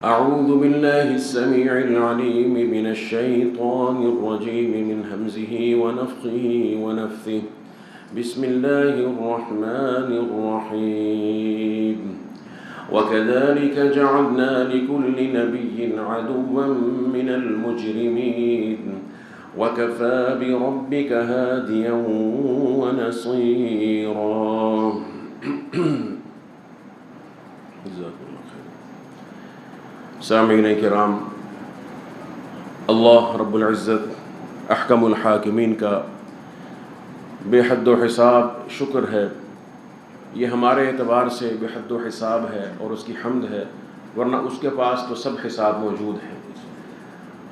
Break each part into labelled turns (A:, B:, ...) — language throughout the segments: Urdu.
A: أعوذ بالله السميع العليم من الشيطان الرجيم من همزه ونفخه ونفثه بسم الله الرحمن الرحيم وكذلك جعلنا لكل نبي عدوا من المجرمين وكفى بربك هاديا ونصيرا سامعین کرام، اللہ رب العزت احکم الحاکمین کا بے حد و حساب شکر ہے. یہ ہمارے اعتبار سے بے حد و حساب ہے اور اس کی حمد ہے، ورنہ اس کے پاس تو سب حساب موجود ہے.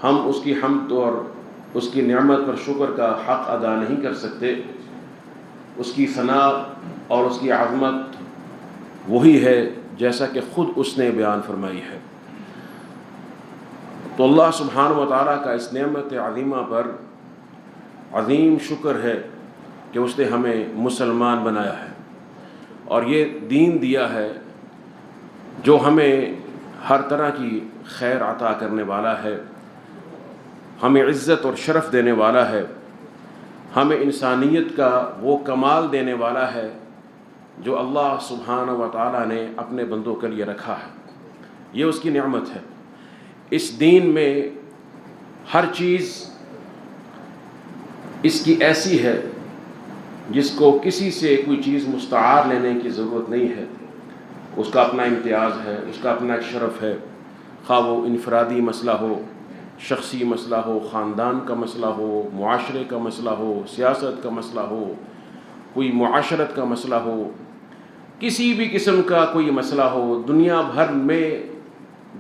A: ہم اس کی حمد اور اس کی نعمت پر شکر کا حق ادا نہیں کر سکتے. اس کی ثنا اور اس کی عظمت وہی ہے جیسا کہ خود اس نے بیان فرمائی ہے. تو اللہ سبحانہ و تعالیٰ کا اس نعمت عظیمہ پر عظیم شکر ہے کہ اس نے ہمیں مسلمان بنایا ہے اور یہ دین دیا ہے جو ہمیں ہر طرح کی خیر عطا کرنے والا ہے، ہمیں عزت اور شرف دینے والا ہے، ہمیں انسانیت کا وہ کمال دینے والا ہے جو اللہ سبحانہ و تعالیٰ نے اپنے بندوں کے لیے رکھا ہے. یہ اس کی نعمت ہے. اس دین میں ہر چیز اس کی ایسی ہے جس کو کسی سے کوئی چیز مستعار لینے کی ضرورت نہیں ہے. اس کا اپنا امتیاز ہے، اس کا اپنا ایک شرف ہے، خواہ وہ انفرادی مسئلہ ہو، شخصی مسئلہ ہو، خاندان کا مسئلہ ہو، معاشرے کا مسئلہ ہو، سیاست کا مسئلہ ہو، کوئی معاشرت کا مسئلہ ہو، کسی بھی قسم کا کوئی مسئلہ ہو. دنیا بھر میں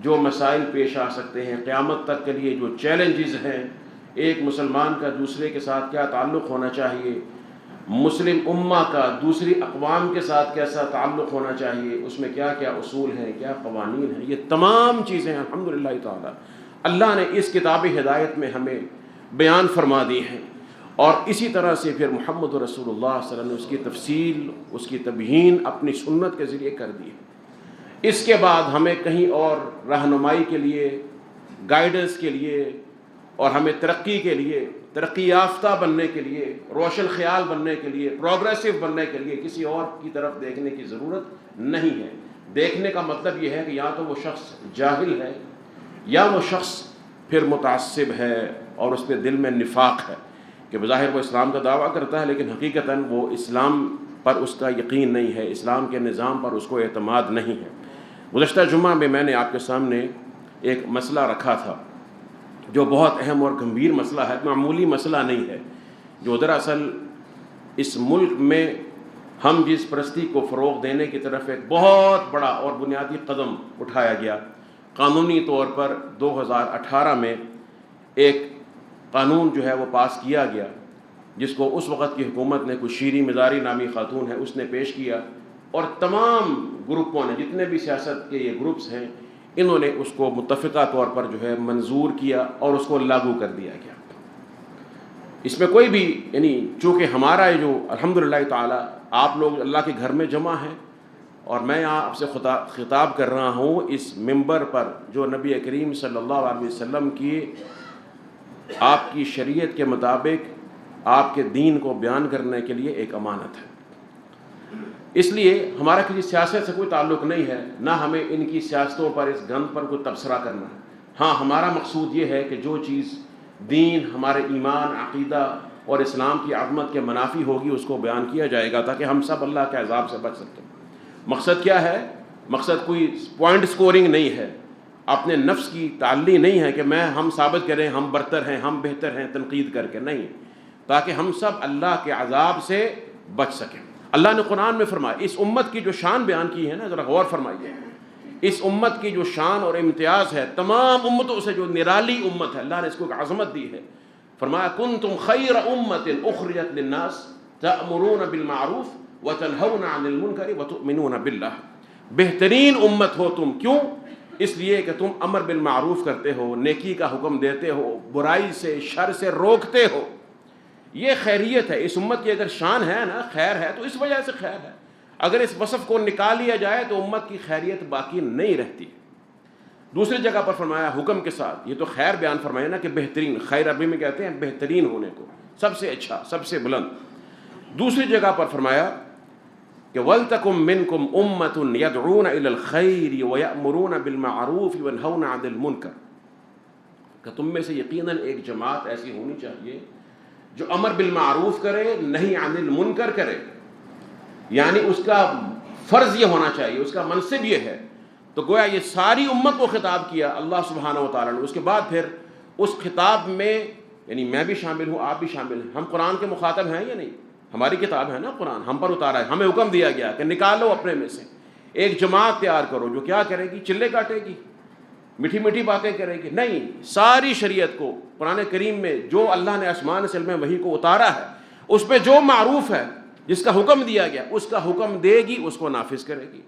A: جو مسائل پیش آ سکتے ہیں، قیامت تک کے لیے جو چیلنجز ہیں، ایک مسلمان کا دوسرے کے ساتھ کیا تعلق ہونا چاہیے، مسلم امہ کا دوسری اقوام کے ساتھ کیسا تعلق ہونا چاہیے، اس میں کیا کیا اصول ہیں، کیا قوانین ہیں، یہ تمام چیزیں الحمدللہ تعالی اللہ نے اس کتاب ہدایت میں ہمیں بیان فرما دی ہیں. اور اسی طرح سے پھر محمد رسول اللہ صلی اللہ علیہ وسلم نے اس کی تفصیل، اس کی تبیین اپنی سنت کے ذریعے کر دی ہے. اس کے بعد ہمیں کہیں اور رہنمائی کے لیے، گائیڈنس کے لیے اور ہمیں ترقی کے لیے، ترقی یافتہ بننے کے لیے، روشن خیال بننے کے لیے، پروگریسو بننے کے لیے کسی اور کی طرف دیکھنے کی ضرورت نہیں ہے. دیکھنے کا مطلب یہ ہے کہ یا تو وہ شخص جاہل ہے یا وہ شخص پھر متعصب ہے اور اس پہ دل میں نفاق ہے کہ بظاہر وہ اسلام کا دعویٰ کرتا ہے لیکن حقیقتاً وہ اسلام پر اس کا یقین نہیں ہے، اسلام کے نظام پر اس کو اعتماد نہیں ہے. گزشتہ جمعہ میں نے آپ کے سامنے ایک مسئلہ رکھا تھا جو بہت اہم اور گمبھیر مسئلہ ہے، معمولی مسئلہ نہیں ہے، جو دراصل اس ملک میں ہم جس پرستی کو فروغ دینے کی طرف ایک بہت بڑا اور بنیادی قدم اٹھایا گیا. قانونی طور پر 2018 میں ایک قانون جو ہے وہ پاس کیا گیا جس کو اس وقت کی حکومت نے، کوئی شیریں مزاری نامی خاتون ہے، اس نے پیش کیا اور تمام گروپوں نے، جتنے بھی سیاست کے یہ گروپس ہیں، انہوں نے اس کو متفقہ طور پر جو ہے منظور کیا اور اس کو لاگو کر دیا گیا. اس میں کوئی بھی چونکہ ہمارا یہ جو الحمدللہ تعالی آپ لوگ اللہ کے گھر میں جمع ہیں اور میں یہاں آپ سے خطاب کر رہا ہوں اس منبر پر جو نبی کریم صلی اللہ علیہ وسلم کی آپ کی شریعت کے مطابق آپ کے دین کو بیان کرنے کے لیے ایک امانت ہے. اس لیے ہمارا کسی سیاست سے کوئی تعلق نہیں ہے، نہ ہمیں ان کی سیاستوں پر، اس گند پر کوئی تبصرہ کرنا ہے. ہاں، ہمارا مقصود یہ ہے کہ جو چیز دین، ہمارے ایمان، عقیدہ اور اسلام کی عظمت کے منافی ہوگی اس کو بیان کیا جائے گا تاکہ ہم سب اللہ کے عذاب سے بچ سکیں. مقصد کیا ہے؟ مقصد کوئی پوائنٹ سکورنگ نہیں ہے، اپنے نفس کی تعلی نہیں ہے کہ ہم ثابت کریں ہم برتر ہیں، ہم بہتر ہیں تنقید کر کے، نہیں، تاکہ ہم سب اللہ کے عذاب سے بچ سکیں. اللہ نے قرآن میں فرمایا، اس امت کی جو شان بیان کی ہے نا، ذرا غور فرمائیے. اس امت کی جو شان اور امتیاز ہے تمام امتوں سے جو نرالی امت ہے، اللہ نے اس کو ایک عظمت دی ہے. فرمایا کنتم خیر امت اخرجت للناس تأمرون بالمعروف وتنہون عن المنکر وتؤمنون باللہ. بہترین امت ہو تم. کیوں؟ اس لیے کہ تم امر بالمعروف کرتے ہو، نیکی کا حکم دیتے ہو، برائی سے، شر سے روکتے ہو. یہ خیریت ہے. اس امت کی اگر شان ہے نا، خیر ہے، تو اس وجہ سے خیر ہے. اگر اس وصف کو نکال لیا جائے تو امت کی خیریت باقی نہیں رہتی. دوسری جگہ پر فرمایا حکم کے ساتھ، یہ تو خیر بیان فرمایا نا کہ بہترین، خیر عربی میں کہتے ہیں بہترین ہونے کو، سب سے اچھا، سب سے بلند۔ دوسری جگہ پر فرمایا کہ وَلْتَكُمْ مِنْكُمْ أُمَّةٌ يَدْعُونَ إِلَى الْخَيْرِ وَيَأْمُرُونَ بِالْمَعْرُوفِ وَيَنْهَوْنَ عَنِ الْمُنْكَرِ، کہ تم میں سے یقیناً ایک جماعت ایسی ہونی چاہیے جو امر بالمعروف کرے، نہیں عن المنکر کرے، یعنی اس کا فرض یہ ہونا چاہیے، اس کا منصب یہ ہے۔ تو گویا یہ ساری امت کو خطاب کیا اللہ سبحانہ و تعالیٰ نے۔ اس کے بعد پھر اس خطاب میں یعنی میں بھی شامل ہوں، آپ بھی شامل ہیں، ہم قرآن کے مخاطب ہیں یا نہیں؟ ہماری کتاب ہے نا قرآن، ہم پر اتارا ہے، ہمیں حکم دیا گیا کہ نکالو اپنے میں سے ایک جماعت تیار کرو جو کیا کرے گی؟ چلے کاٹے گی، میٹھی میٹھی باتیں کرے گی؟ نہیں، ساری شریعت کو قرآن کریم میں جو اللہ نے آسمان سے علم وحی کو اتارا ہے، اس پہ جو معروف ہے، جس کا حکم دیا گیا اس کا حکم دے گی، اس کو نافذ کرے گی،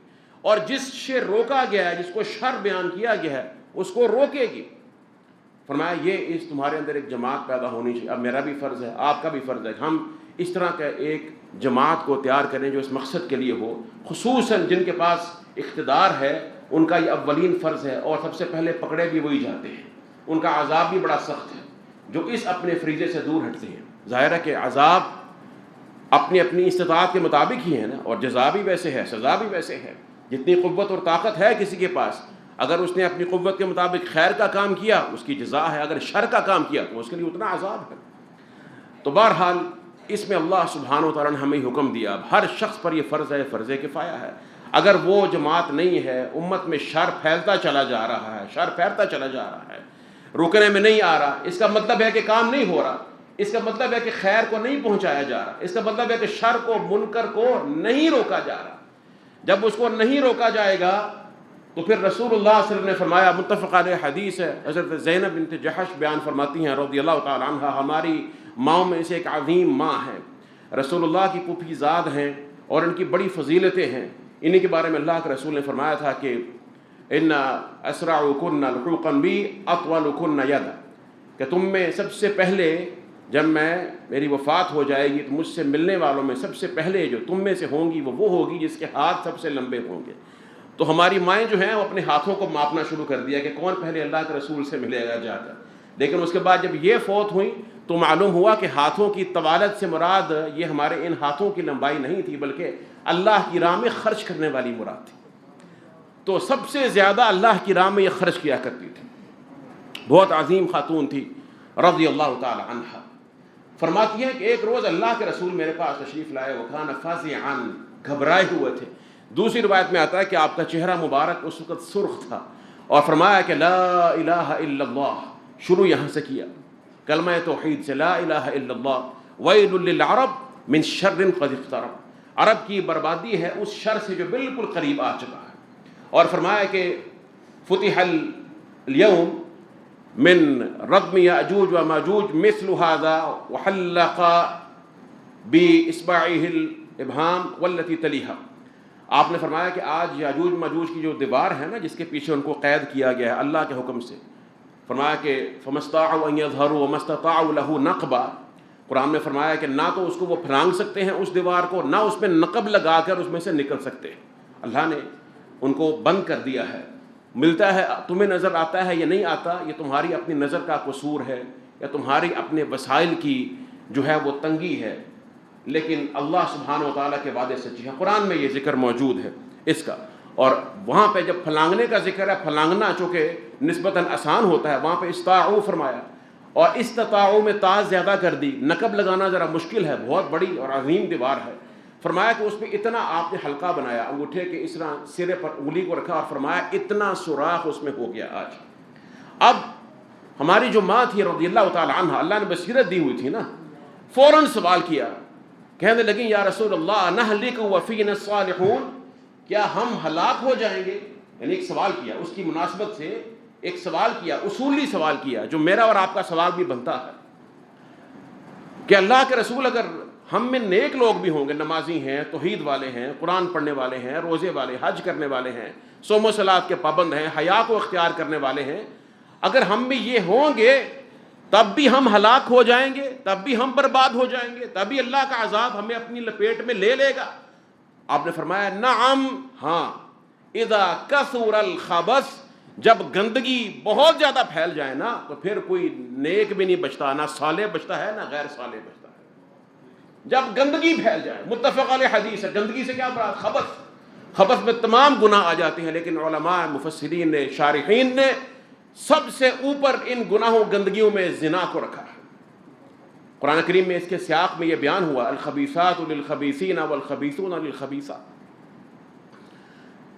A: اور جس سے روکا گیا ہے، جس کو شر بیان کیا گیا ہے، اس کو روکے گی۔ فرمایا یہ اس تمہارے اندر ایک جماعت پیدا ہونی چاہیے۔ اب میرا بھی فرض ہے، آپ کا بھی فرض ہے، ہم اس طرح کا ایک جماعت کو تیار کریں جو اس مقصد کے لیے ہو، خصوصاً جن کے پاس اقتدار ہے، ان کا یہ اولین فرض ہے، اور سب سے پہلے پکڑے بھی وہی جاتے ہیں، ان کا عذاب بھی بڑا سخت ہے جو اس اپنے فریضے سے دور ہٹتے ہیں۔ ظاہر ہے کہ عذاب اپنی اپنی استطاعت کے مطابق ہی ہے نا، اور جزا بھی ویسے ہے، سزا بھی ویسے ہے۔ جتنی قوت اور طاقت ہے کسی کے پاس، اگر اس نے اپنی قوت کے مطابق خیر کا کام کیا اس کی جزا ہے، اگر شر کا کام کیا تو اس کے لیے اتنا عذاب ہے۔ تو بہرحال اس میں اللہ سبحانہ و تعالیٰ نے ہمیں حکم دیا، اب ہر شخص پر یہ فرض ہے، فرض کفایہ ہے۔ اگر وہ جماعت نہیں ہے، امت میں شر پھیلتا چلا جا رہا ہے، شر پھیلتا چلا جا رہا ہے، رکنے میں نہیں آ رہا، اس کا مطلب ہے کہ کام نہیں ہو رہا، اس کا مطلب ہے کہ خیر کو نہیں پہنچایا جا رہا، اس کا مطلب ہے کہ شر کو، منکر کو نہیں روکا جا رہا۔ جب اس کو نہیں روکا جائے گا تو پھر رسول اللہ صلی اللہ علیہ وسلم نے فرمایا، متفق علیہ حدیث ہے، حضرت زینب بنت جحش بیان فرماتی ہیں رضی اللہ تعالی عنہ، ہماری ماؤں میں سے ایک عظیم ماں ہے، رسول اللہ کی پھوپھی زاد ہیں، اور ان کی بڑی فضیلتیں ہیں۔ انہی کے بارے میں اللہ کے رسول نے فرمایا تھا کہ ان اسرعکن لحوقا بی اطولکن یدا، کہ تم میں سب سے پہلے جب میری وفات ہو جائے گی تو مجھ سے ملنے والوں میں سب سے پہلے جو تم میں سے ہوں گی وہ ہوگی جس کے ہاتھ سب سے لمبے ہوں گے۔ تو ہماری مائیں جو ہیں وہ اپنے ہاتھوں کو ماپنا شروع کر دیا کہ کون پہلے اللہ کے رسول سے ملے گا جا کر، لیکن اس کے بعد جب یہ فوت ہوئی تو معلوم ہوا کہ ہاتھوں کی طوالت سے مراد یہ ہمارے ان ہاتھوں کی لمبائی نہیں تھی، بلکہ اللہ کی راہ میں خرچ کرنے والی مراد تھی۔ تو سب سے زیادہ اللہ کی راہ میں یہ خرچ کیا کرتی تھی، بہت عظیم خاتون تھی رضی اللہ تعالی عنہ۔ فرماتی ہیں کہ ایک روز اللہ کے رسول میرے پاس تشریف لائے، وَكَانَ فَازِعًا، گھبرائے ہوئے تھے۔ دوسری روایت میں آتا ہے کہ آپ کا چہرہ مبارک اس وقت سرخ تھا، اور فرمایا کہ لا الہ الا اللہ، شروع یہاں سے کیا کلمہ توحید سے، لا الہ الا اللہ، ویل للعرب من شر قد اقترب، عرب کی بربادی ہے اس شر سے جو بالکل قریب آ چکا ہے۔ اور فرمایا کہ فتح اليوم من ردم یاجوج و ماجوج مثل هذا وحلق باصبعه الابهام والتي تلیها۔ آپ نے فرمایا کہ آج یاجوج ماجوج کی جو دیوار ہے نا، جس کے پیچھے ان کو قید کیا گیا ہے اللہ کے حکم سے، فرمایا کہ فما استطاعوا ان يظهروا وما استطاعوا له نقبا، قرآن میں فرمایا کہ نہ تو اس کو وہ پھلانگ سکتے ہیں اس دیوار کو، نہ اس پہ نقب لگا کر اس میں سے نکل سکتے ہیں، اللہ نے ان کو بند کر دیا ہے۔ ملتا ہے، تمہیں نظر آتا ہے یا نہیں آتا، یہ تمہاری اپنی نظر کا قصور ہے یا تمہاری اپنے وسائل کی جو ہے وہ تنگی ہے، لیکن اللہ سبحانہ و تعالیٰ کے وعدے سچی ہے۔ قرآن میں یہ ذکر موجود ہے اس کا، اور وہاں پہ جب پھلانگنے کا ذکر ہے، پھلانگنا چونکہ نسبتاً آسان ہوتا ہے، وہاں پہ استطاعوا فرمایا، اور استطاعوا میں تا زیادہ کر دی، نقب لگانا ذرا مشکل ہے، بہت بڑی اور عظیم دیوار ہے۔ فرمایا کہ اس میں اتنا آپ نے حلقہ بنایا، انگوٹھے کے اس طرح سرے پر انگلی کو رکھا، اور فرمایا اتنا سوراخ اس میں ہو گیا آج۔ اب ہماری جو ماں تھی رضی اللہ تعالی عنہ، اللہ نے بصیرت دی ہوئی تھی نا، فوراً سوال کیا، کہنے لگیں یا رسول اللہ نہلک وفینا الصالحون، کیا ہم ہلاک ہو جائیں گے؟ یعنی ایک سوال کیا، اس کی مناسبت سے ایک سوال کیا، اصولی سوال کیا جو میرا اور آپ کا سوال بھی بنتا ہے کہ اللہ کے رسول اگر ہم میں نیک لوگ بھی ہوں گے، نمازی ہیں، توحید والے ہیں، قرآن پڑھنے والے ہیں، روزے والے، حج کرنے والے ہیں، صوم و صلات کے پابند ہیں، حیا کو اختیار کرنے والے ہیں، اگر ہم میں یہ ہوں گے تب بھی ہم ہلاک ہو جائیں گے، تب بھی ہم برباد ہو جائیں گے، تب بھی اللہ کا عذاب ہمیں اپنی لپیٹ میں لے لے گا؟ آپ نے فرمایا نعم، ہاں، اذا کثر الخبث، جب گندگی بہت زیادہ پھیل جائے نا تو پھر کوئی نیک بھی نہیں بچتا، نہ صالح بچتا ہے نہ غیر صالح بچتا ہے۔ جب گندگی پھیل جائے، متفق علیہ حدیث ہے، گندگی سے کیا مراد؟ خبث میں تمام گناہ آ جاتے ہیں، لیکن علماء مفسرین نے، شارحین نے سب سے اوپر ان گناہوں گندگیوں میں زنا کو رکھا ہے۔ قرآن کریم میں اس کے سیاق میں یہ بیان ہوا، الخبیثات للخبیثین والخبیثون للخبیثات۔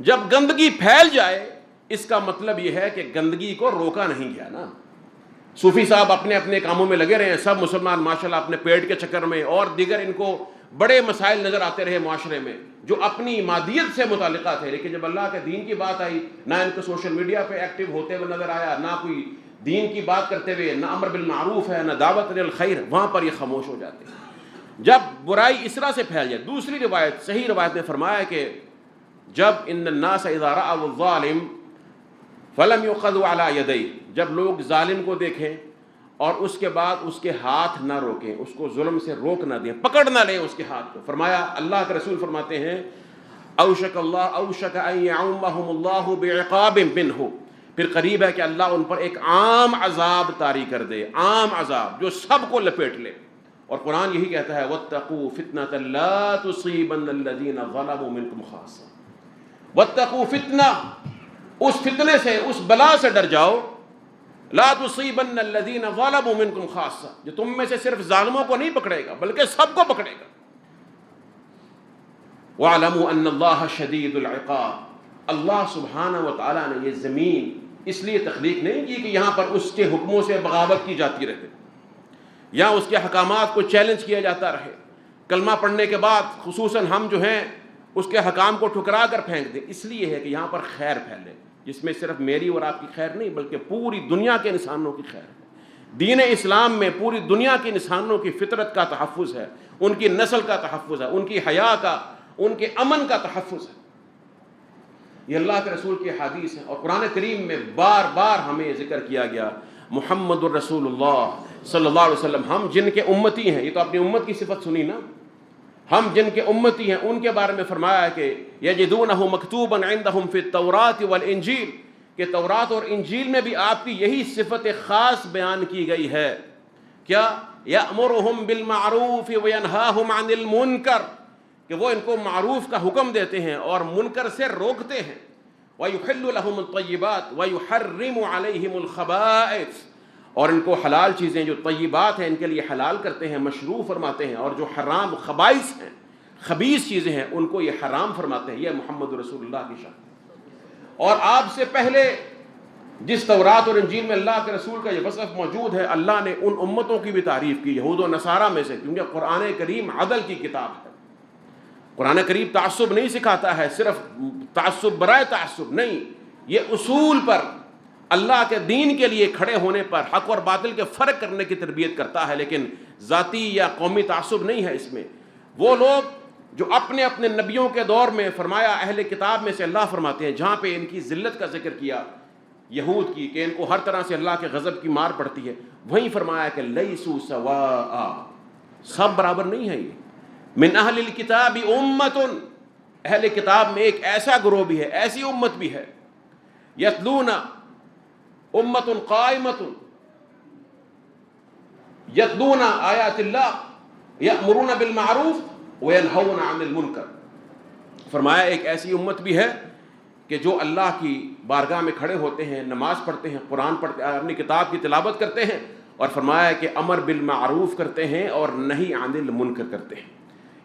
A: جب گندگی پھیل جائے اس کا مطلب یہ ہے کہ گندگی کو روکا نہیں گیا نا۔ صوفی صاحب اپنے اپنے کاموں میں لگے رہے ہیں، سب مسلمان ماشاءاللہ اپنے پیٹ کے چکر میں اور دیگر ان کو بڑے مسائل نظر آتے رہے معاشرے میں جو اپنی مادیت سے متعلقہ تھے، لیکن جب اللہ کے دین کی بات آئی نہ ان کو سوشل میڈیا پہ ایکٹیو ہوتے ہوئے نظر آیا، نہ کوئی دین کی بات کرتے ہوئے، نہ امر بالمعروف ہے، نہ دعوت للخیر، وہاں پر یہ خاموش ہو جاتے ہیں جب برائی اس طرح سے پھیل جائے۔ دوسری روایت، صحیح روایت نے فرمایا کہ جب ان الناس اذا رأوا الظالم فلم يؤخذوا على يديه، جب لوگ ظالم کو دیکھیں اور اس کے بعد اس کے ہاتھ نہ روکیں، اس کو ظلم سے روک نہ دیں، پکڑ نہ لیں اس کے ہاتھ کو، فرمایا اللہ کے رسول فرماتے ہیں اوشک ان يعمهم اللہ بعقاب منہ، پھر قریب ہے کہ اللہ ان پر ایک عام عذاب طاری کر دے، عام عذاب جو سب کو لپیٹ لے۔ اور قرآن یہی کہتا ہے واتقوا فتنة لا تصيبن الذين ظلموا منكم خاصة، واتقوا فتنہ، اس فتنے سے، اس بلا سے ڈر جاؤ، لا تصيبن الذين ظلموا منكم خاصة، جو تم میں سے صرف ظالموں کو نہیں پکڑے گا بلکہ سب کو پکڑے گا۔ وَاعْلَمُوا أَنَّ اللَّهَ شَدِيدُ الْعِقَابِ، اللہ سبحانہ و تعالیٰ نے یہ زمین اس لیے تخلیق نہیں کی کہ یہاں پر اس کے حکموں سے بغاوت کی جاتی رہے یا اس کے حکامات کو چیلنج کیا جاتا رہے، کلمہ پڑھنے کے بعد خصوصاً ہم جو ہیں اس کے حکام کو ٹھکرا کر پھینک دیں۔ اس لیے ہے کہ یہاں پر خیر پھیلے، جس میں صرف میری اور آپ کی خیر نہیں بلکہ پوری دنیا کے انسانوں کی خیر ہے۔ دین اسلام میں پوری دنیا کے انسانوں کی فطرت کا تحفظ ہے، ان کی نسل کا تحفظ ہے، ان کی حیا کا، ان کے امن کا تحفظ ہے۔ یہ اللہ کے رسول کی حدیث ہے، اور قرآن کریم میں بار بار ہمیں ذکر کیا گیا محمد الرسول اللہ صلی اللہ علیہ وسلم، ہم جن کے امتی ہیں، یہ تو اپنی امت کی صفت سنی نا، ہم جن کے امتی ہیں ان کے بارے میں فرمایا ہے کہ یجدونہ مکتوبا عندہم فی التوراۃ والانجیل، کہ تورات اور انجیل میں بھی آپ کی یہی صفت خاص بیان کی گئی ہے، کیا یأمرہم بالمعروف وینہاہم عن المنکر، کہ وہ ان کو معروف کا حکم دیتے ہیں اور منکر سے روکتے ہیں، وَيُحِلُّ لَهُمُ الطَّيِّبَاتِ وَيُحَرِّمُ عَلَيْهِمُ الْخَبَائِثَ، اور ان کو حلال چیزیں جو طیبات ہیں ان کے لیے حلال کرتے ہیں، مشروع فرماتے ہیں، اور جو حرام خبائث ہیں، خبیث چیزیں ہیں، ان کو یہ حرام فرماتے ہیں۔ یہ محمد رسول اللہ کی شان۔ اور آپ سے پہلے جس تورات اور انجیل میں اللہ کے رسول کا یہ وصف موجود ہے، اللہ نے ان امتوں کی بھی تعریف کی، یہود و نصارہ میں سے، کیونکہ قرآن کریم عدل کی کتاب ہے۔ قرآن کریم تعصب نہیں سکھاتا ہے، صرف تعصب برائے تعصب نہیں، یہ اصول پر اللہ کے دین کے لیے کھڑے ہونے پر، حق اور باطل کے فرق کرنے کی تربیت کرتا ہے، لیکن ذاتی یا قومی تعصب نہیں ہے اس میں۔ وہ لوگ جو اپنے اپنے نبیوں کے دور میں، فرمایا اہل کتاب میں سے اللہ فرماتے ہیں جہاں پہ ان کی ذلت کا ذکر کیا یہود کی، کہ ان کو ہر طرح سے اللہ کے غضب کی مار پڑتی ہے، وہیں فرمایا کہ لیسوا سواء، سب برابر نہیں ہے۔ یہ من اہل الکتاب امت، اہل کتاب میں ایک ایسا گروہ بھی ہے، ایسی امت بھی ہے، یتلون امت قائمت یتلون آیات اللہ یأمرون بالمعروف وینہون عن المنکر، فرمایا ایک ایسی امت بھی ہے کہ جو اللہ کی بارگاہ میں کھڑے ہوتے ہیں، نماز پڑھتے ہیں، قرآن پڑھتے ہیں، اپنی کتاب کی تلاوت کرتے ہیں، اور فرمایا کہ امر بالمعروف کرتے ہیں اور نہی عن المنکر کرتے ہیں،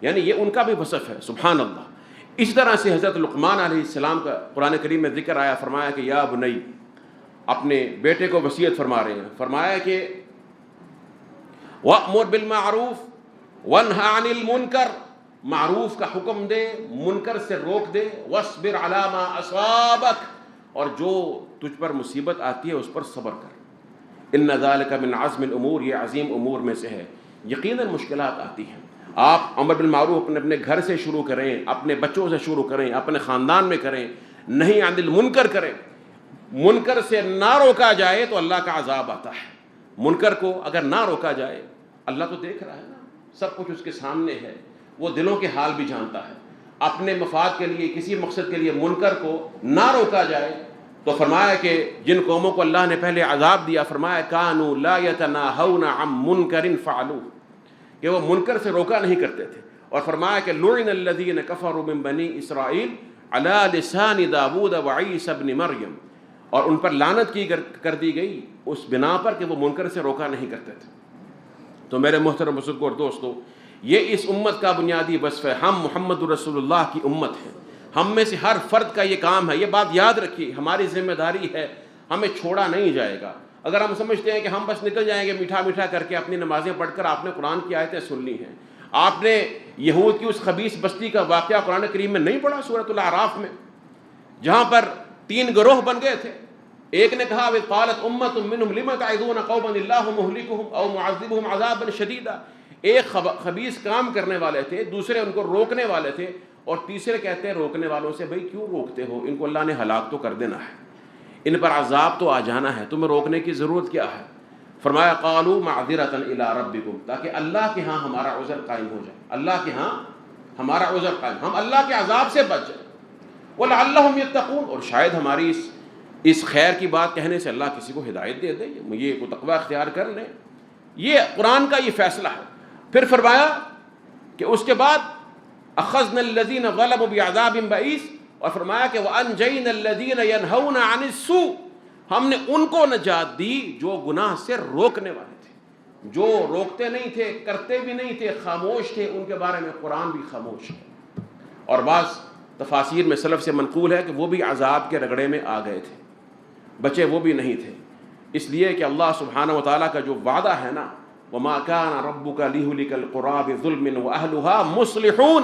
A: یعنی یہ ان کا بھی وصف ہے۔ سبحان اللہ۔ اس طرح سے حضرت لقمان علیہ السلام کا قرآن کریم میں ذکر آیا، فرمایا کہ یا بنی، اپنے بیٹے کو وصیت فرما رہے ہیں، فرمایا کہ وَأْمُرْ بِالْمَعْرُوفِ وَانْهَ عَنِ الْمُنْكَرِ، معروف کا حکم دے، منکر سے روک دے، وَاصْبِرْ عَلَى مَا أَصَابَكَ، اور جو تجھ پر مصیبت آتی ہے اس پر صبر کر، إِنَّ ذَلِكَ مِنْ عَزْمِ الْأُمُورِ، یہ عظیم امور میں سے ہے۔ یقیناً مشکلات آتی ہیں، آپ امر بالمعروف اپنے گھر سے شروع کریں، اپنے بچوں سے شروع کریں، اپنے خاندان میں کریں، نہیں عن المنکر کریں، منکر سے نہ روکا جائے تو اللہ کا عذاب آتا ہے۔ منکر کو اگر نہ روکا جائے، اللہ تو دیکھ رہا ہے نا، سب کچھ اس کے سامنے ہے، وہ دلوں کے حال بھی جانتا ہے۔ اپنے مفاد کے لیے، کسی مقصد کے لیے منکر کو نہ روکا جائے تو فرمایا کہ جن قوموں کو اللہ نے پہلے عذاب دیا، فرمایا کانوا لا یتناہون عن منکر فعلوہ، کہ وہ منکر سے روکا نہیں کرتے تھے. اور فرمایا کہ لعن الذین کفروا من بنی اسرائیل علی لسان داود وعیسی ابن مریم، اور ان پر لعنت کی کر دی گئی اس بنا پر کہ وہ منکر سے روکا نہیں کرتے تھے. تو میرے محترم بزرگوں اور دوستو، یہ اس امت کا بنیادی وصف ہے. ہم محمد رسول اللہ کی امت ہیں. ہم میں سے ہر فرد کا یہ کام ہے. یہ بات یاد رکھیے، ہماری ذمہ داری ہے، ہمیں چھوڑا نہیں جائے گا. اگر ہم سمجھتے ہیں کہ ہم بس نکل جائیں گے میٹھا میٹھا کر کے اپنی نمازیں پڑھ کر، آپ نے قرآن کی آیتیں سن لی ہیں، آپ نے یہود کی اس خبیث بستی کا واقعہ قرآن کریم میں نہیں پڑھا سورۃ الاعراف میں، جہاں پر 3 گروہ بن گئے تھے. ایک نے کہا وَإِذْ قَالَتْ أُمَّةٌ مِّنْهُمْ لِمَ تَعِظُونَ قَوْمًا اللَّهُ مُهْلِكُهُمْ أَوْ مُعَذِّبُهُمْ عَذَابًا شَدِيدًا. ایک خبیث کام کرنے والے تھے، دوسرے ان کو روکنے والے تھے، اور تیسرے کہتے ہیں روکنے والوں سے بھئی کیوں روکتے ہو، ان کو اللہ نے ہلاک تو کر دینا ہے، ان پر عذاب تو آ جانا ہے، تمہیں روکنے کی ضرورت کیا ہے. فرمایا قالوا معذرة إلى ربكم، تاکہ اللہ کے ہاں ہمارا عذر قائم ہو جائے، اللہ کے ہاں ہمارا عذر قائم، ہم اللہ کے عذاب سے بچ جائیں. وَلَعَلَّهُمْ يَتَّقُونَ، اور شاید ہماری اس خیر کی بات کہنے سے اللہ کسی کو ہدایت دے دے، یہ کو تقوی اختیار کر لیں. یہ قرآن کا یہ فیصلہ ہے. پھر فرمایا کہ اس کے بعد اخذنا الذین ظلموا بعذاب بئیس، اور فرمایا کہ وانجینا الذین ینہون عن السوء، ہم نے ان کو نجات دی جو گناہ سے روکنے والے تھے، جو روکتے نہیں تھے، کرتے بھی نہیں تھے، خاموش تھے، ان کے بارے میں قرآن بھی خاموش ہے. اور بعض تفاسیر میں سلف سے منقول ہے کہ وہ بھی عذاب کے رگڑے میں آ گئے تھے، بچے وہ بھی نہیں تھے. اس لیے کہ اللہ سبحانہ و تعالیٰ کا جو وعدہ ہے نا، وَمَا كَانَ رَبُّكَ لِيُهْلِكَ الْقُرَىٰ بِظُلْمٍ وَأَهْلُهَا مُصْلِحُونَ.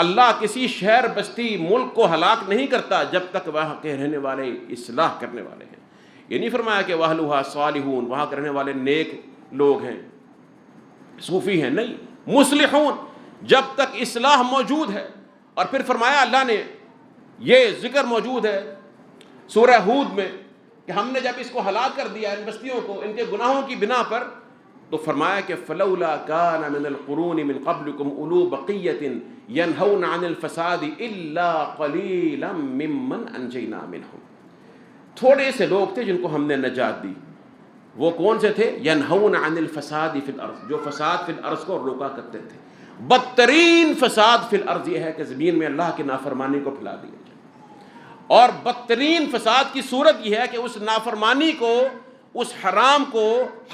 A: اللہ کسی شہر بستی ملک کو ہلاک نہیں کرتا جب تک وہاں کے رہنے والے اصلاح کرنے والے ہیں. یہ نہیں فرمایا کہ وَأَهْلُهَا صَالِحُونَ، وہاں کے رہنے والے نیک لوگ ہیں، صوفی ہیں، نہیں، مصلحون، جب تک اصلاح موجود ہے. اور پھر فرمایا اللہ نے، یہ ذکر موجود ہے سورہ ہود میں کہ ہم نے جب اس کو ہلاک کر دیا ان بستیوں کو ان کے گناہوں کی بنا پر، تو فرمایا کہ فلولا کان من القرون من قبلکم اولو بقیۃ ینہون عن الفساد الا قلیلا ممن انجینا منہم. تھوڑے سے لوگ تھے جن کو ہم نے نجات دی. وہ کون سے تھے؟ ینہون عن الفساد فی الارض، جو فساد فی الارض کو روکا کرتے تھے. بدترین فساد فی الارض یہ ہے کہ زمین میں اللہ کی نافرمانی کو پھیلا دیا جائے، اور بدترین فساد کی صورت یہ ہے کہ اس نافرمانی کو، اس حرام کو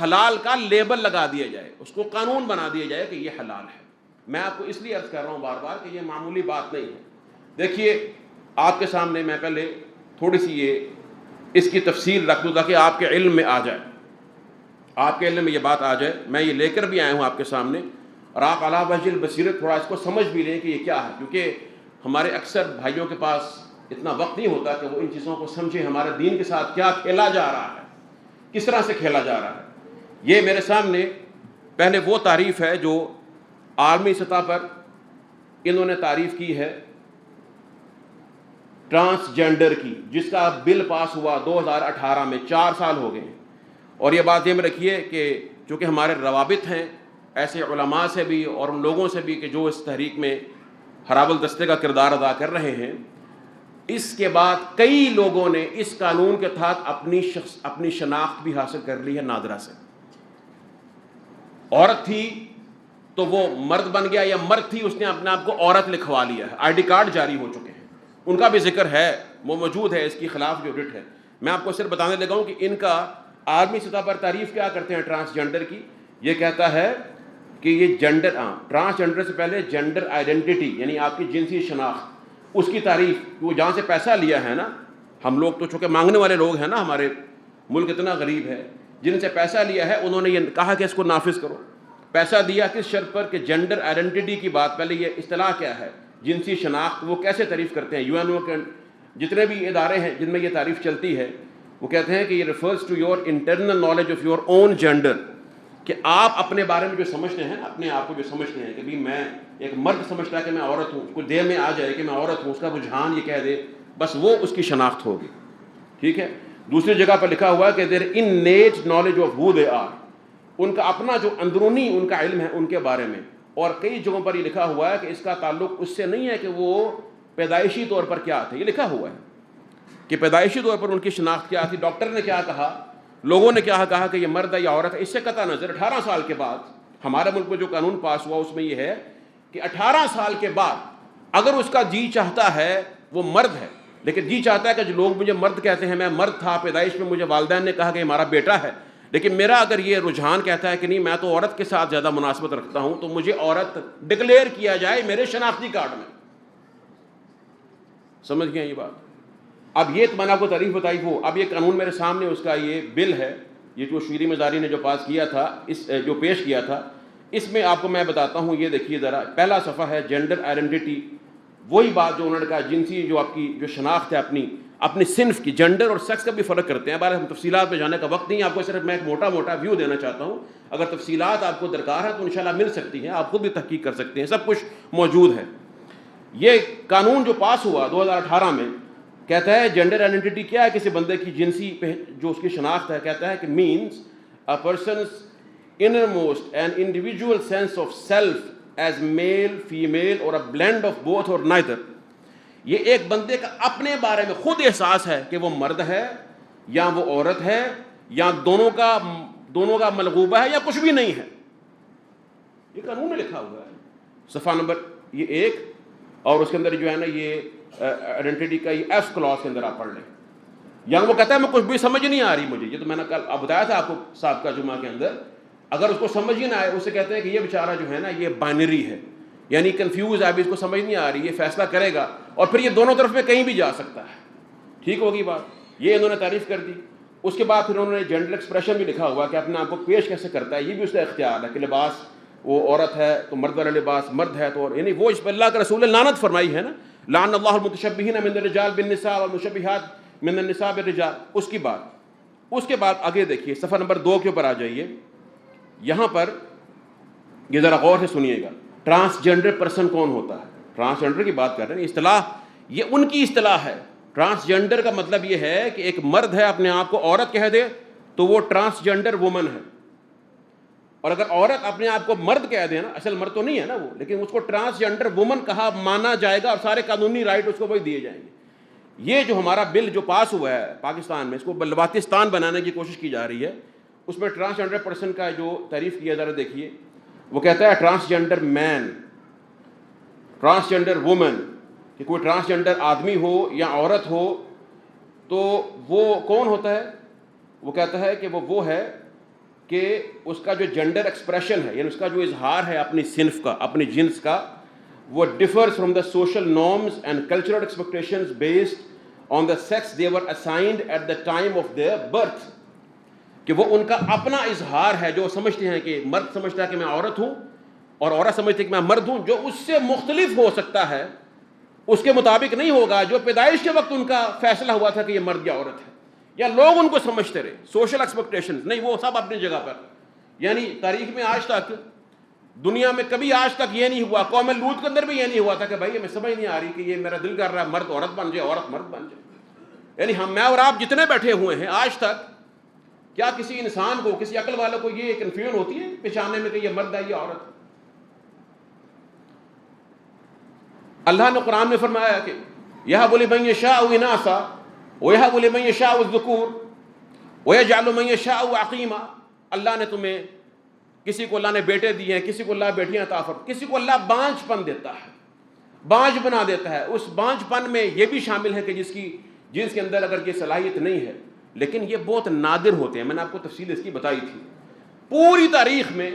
A: حلال کا لیبل لگا دیا جائے، اس کو قانون بنا دیا جائے کہ یہ حلال ہے. میں آپ کو اس لیے عرض کر رہا ہوں بار بار کہ یہ معمولی بات نہیں ہے. دیکھیے آپ کے سامنے میں پہلے تھوڑی سی اس کی تفصیل رکھ دوں تاکہ آپ کے علم میں آ جائے، آپ کے علم میں یہ بات آ جائے. میں یہ لے کر بھی آیا ہوں آپ کے سامنے، اور آپ علی وجہ البصیرت تھوڑا اس کو سمجھ بھی لیں کہ یہ کیا ہے، کیونکہ ہمارے اکثر بھائیوں کے پاس اتنا وقت نہیں ہوتا کہ وہ ان چیزوں کو سمجھیں، ہمارے دین کے ساتھ کیا کھیلا جا رہا ہے، کس طرح سے کھیلا جا رہا ہے. یہ میرے سامنے پہلے وہ تعریف ہے جو عالمی سطح پر انہوں نے تعریف کی ہے ٹرانسجینڈر کی، جس کا بل پاس ہوا 2018 میں، 4 سال ہو گئے ہیں. اور یہ بات ذہن میں رکھیے کہ چونکہ ہمارے روابط ہیں ایسے علماء سے بھی اور ان لوگوں سے بھی کہ جو اس تحریک میں ہراب الدستے کا کردار ادا کر رہے ہیں، اس کے بعد کئی لوگوں نے اس قانون کے تحت اپنی شناخت بھی حاصل کر لی ہے نادرہ سے. عورت تھی تو وہ مرد بن گیا، یا مرد تھی اس نے اپنے آپ کو عورت لکھوا لیا ہے، آئی ڈی کارڈ جاری ہو چکے ہیں. ان کا بھی ذکر ہے، وہ موجود ہے، اس کے خلاف جو رٹ ہے. میں آپ کو صرف بتانے لگا ہوں کہ ان کا عالمی سطح پر تعریف کیا کرتے ہیں ٹرانسجینڈر کی. یہ کہتا ہے کہ یہ جینڈر، ٹرانسجینڈر سے پہلے جینڈر آئیڈینٹی یعنی آپ کی جنسی شناخت، اس کی تعریف. وہ جہاں سے پیسہ لیا ہے نا، ہم لوگ تو چونکہ مانگنے والے لوگ ہیں نا، ہمارے ملک اتنا غریب ہے، جن سے پیسہ لیا ہے انہوں نے یہ کہا کہ اس کو نافذ کرو. پیسہ دیا کس شرط پر کہ جینڈر آئیڈینٹی کی بات، پہلے یہ اصطلاح کیا ہے جنسی شناخت، وہ کیسے تعریف کرتے ہیں. یو این او کے جتنے بھی ادارے ہیں جن میں یہ تعریف چلتی ہے، وہ کہتے ہیں کہ یہ refers to your internal knowledge of your own gender, کہ آپ اپنے بارے میں جو سمجھتے ہیں، اپنے آپ کو جو سمجھتے ہیں کہ بھی میں ایک مرد سمجھتا ہے کہ میں عورت ہوں، کچھ دیر میں آ جائے کہ میں عورت ہوں، اس کا رجحان یہ کہہ دے، بس وہ اس کی شناخت ہوگی. ٹھیک ہے. دوسری جگہ پر لکھا ہوا ہے کہ there innate knowledge of who they are, ان کا اپنا جو اندرونی ان کا علم ہے ان کے بارے میں. اور کئی جگہوں پر یہ لکھا ہوا ہے کہ اس کا تعلق اس سے نہیں ہے کہ وہ پیدائشی طور پر کیا تھے، یہ لکھا ہوا ہے. کہ پیدائشی طور پر ان کی شناخت کیا تھی، ڈاکٹر نے کیا کہا، لوگوں نے کیا کہا کہ یہ مرد ہے یا عورت ہے، اس سے قطع نظر 18 سال کے بعد ہمارے ملک میں جو قانون پاس ہوا اس میں یہ ہے کہ 18 سال کے بعد اگر اس کا جی چاہتا ہے وہ مرد ہے، لیکن جی چاہتا ہے کہ جو لوگ مجھے مرد کہتے ہیں، میں مرد تھا، پیدائش میں مجھے والدین نے کہا کہ ہمارا بیٹا ہے، لیکن میرا اگر یہ رجحان کہتا ہے کہ نہیں میں تو عورت کے ساتھ زیادہ مناسبت رکھتا ہوں، تو مجھے عورت ڈکلیئر کیا جائے میرے شناختی کارڈ میں. سمجھ گئے یہ بات؟ اب یہ تو میں نے آپ کو تعریف بتائی وہ، اب یہ قانون میرے سامنے اس کا یہ بل ہے، یہ جو شیریں مزاری نے جو پاس کیا تھا، اس جو پیش کیا تھا، اس میں آپ کو میں بتاتا ہوں. یہ دیکھیے ذرا، پہلا صفحہ ہے جینڈر آئیڈینٹی، وہی بات جو انہوں نے کہا جنسی جو آپ کی جو شناخت ہے اپنی صنف کی، جینڈر اور سیکس کا بھی فرق کرتے ہیں. بہرحال ہم تفصیلات میں جانے کا وقت نہیں، آپ کو صرف میں ایک موٹا ویو دینا چاہتا ہوں. اگر تفصیلات آپ کو درکار ہے تو انشاءاللہ مل سکتی ہیں، آپ خود بھی تحقیق کر سکتے ہیں، سب کچھ موجود ہے. یہ قانون جو پاس ہوا 2018 میں کہتا ہے جینڈر آئیڈینٹی کیا ہے، کسی بندے کی جنسی جو اس کی شناخت ہے، کہتا ہے کہ means a person's innermost and individual sense of self as male, female or a blend of both or neither. یہ ایک بندے کا اپنے بارے میں خود احساس ہے کہ وہ مرد ہے یا وہ عورت ہے یا دونوں کا ملغوبہ ہے یا کچھ بھی نہیں ہے. یہ قانون میں لکھا ہوا ہے، صفحہ نمبر یہ 1، اور اس کے اندر جو ہے نا یہ آئیڈینٹی کا یہ ایف کلاس کے اندر آپ پڑھ لیں. یہاں وہ کہتا ہے میں کچھ بھی سمجھ نہیں آ رہی مجھے، یہ تو میں نے کل بتایا تھا آپ کو سابقہ جمعہ کے اندر، اگر اس کو سمجھ ہی نہ آئے اسے کہتے ہیں کہ یہ بیچارہ جو ہے نا یہ بائنری ہے، یعنی کنفیوز ہے، ابھی اس کو سمجھ نہیں آ رہی، یہ فیصلہ کرے گا اور پھر یہ دونوں طرف میں کہیں بھی جا سکتا ہے. ٹھیک ہوگی بات؟ یہ انہوں نے تعریف کر دی. اس کے بعد پھر انہوں نے جینڈر ایکسپریشن بھی لکھا ہوا کہ اپنے آپ کو پیش کیسے کرتا ہے، یہ بھی اس کا اختیار ہے کہ لباس وہ عورت ہے تو مرد والا لباس، مرد ہے تو یعنی وہ اس پر اللہ کے رسول نے لعنت فرمائی ہے نا، لعن اللہ المتشبہین من الرجال بالنساء والمشبہات من النساء بالرجال. اس کے بعد آگے دیکھیے صفحہ نمبر 2 کے اوپر آ جائیے. یہاں پر یہ ذرا غور سے سنیے گا، ٹرانسجینڈر پرسن کون ہوتا ہے؟ ٹرانسجینڈر کی بات کر رہے ہیں، اصطلاح یہ ان کی اصطلاح ہے. ٹرانسجینڈر کا مطلب یہ ہے کہ ایک مرد ہے اپنے آپ کو عورت کہہ دے تو وہ ٹرانسجینڈر وومن ہے، اور اگر عورت اپنے آپ کو مرد کہہ دے نا، اصل مرد تو نہیں ہے نا وہ، لیکن اس کو ٹرانسجینڈر وومن کہا مانا جائے گا اور سارے قانونی رائٹ اس کو وہی دیے جائیں گے. یہ جو ہمارا بل جو پاس ہوا ہے پاکستان میں، اس کو بلوچستان بنانے کی کوشش کی جا رہی ہے، اس میں ٹرانسجینڈر پرسن کا جو تعریف کیا ذرا دیکھیے. وہ کہتا ہے ٹرانسجینڈر مین، ٹرانسجینڈر وومن، کہ کوئی ٹرانسجینڈر آدمی ہو یا عورت ہو تو وہ کون ہوتا ہے؟ وہ کہتا ہے کہ وہ ہے کہ اس کا جو جینڈر ایکسپریشن ہے، یعنی اس کا جو اظہار ہے اپنی صنف کا، اپنی جنس کا، وہ differs from the social norms and cultural expectations based on the sex they were assigned at the time of their birth. کہ وہ ان کا اپنا اظہار ہے، جو سمجھتے ہیں کہ مرد سمجھتا ہے کہ میں عورت ہوں اور عورت سمجھتی ہے کہ میں مرد ہوں، جو اس سے مختلف ہو سکتا ہے، اس کے مطابق نہیں ہوگا جو پیدائش کے وقت ان کا فیصلہ ہوا تھا کہ یہ مرد یا عورت ہے، یا لوگ ان کو سمجھتے رہے. سوشل ایکسپیکٹیشنز نہیں، وہ سب اپنی جگہ پر. یعنی تاریخ میں آج تک، دنیا میں کبھی آج تک یہ نہیں ہوا، قوم لوط کے اندر بھی یہ نہیں ہوا تھا کہ بھائی ہمیں سمجھ نہیں آ رہی کہ یہ میرا دل کر رہا ہے مرد عورت بن جائے، عورت مرد بن جائے. یعنی میں اور آپ جتنے بیٹھے ہوئے ہیں آج تک، کیا کسی انسان کو، کسی عقل والے کو یہ کنفیوژن ہوتی ہے پہچاننے میں کہ یہ مرد ہے یا عورت ہے؟ اللہ نے قرآن میں فرمایا کہ یَهَبُ لِمَن يَشَاءُ إِنَاثًا وَيَهَبُ لِمَن يَشَاءُ الذُّكُورَ وَيَجْعَلُ مَن يَشَاءُ عَقِيمًا. اللہ نے تمہیں، کسی کو اللہ نے بیٹے دیے ہیں، کسی کو اللہ بیٹیاں عطا فرماتا، کسی کو اللہ بانجھ پن دیتا ہے، بانجھ بنا دیتا ہے. اس بانجھ پن میں یہ بھی شامل ہے کہ جس کے اندر اگر یہ صلاحیت نہیں ہے، لیکن یہ بہت نادر ہوتے ہیں. میں نے آپ کو تفصیل اس کی بتائی تھی. پوری تاریخ میں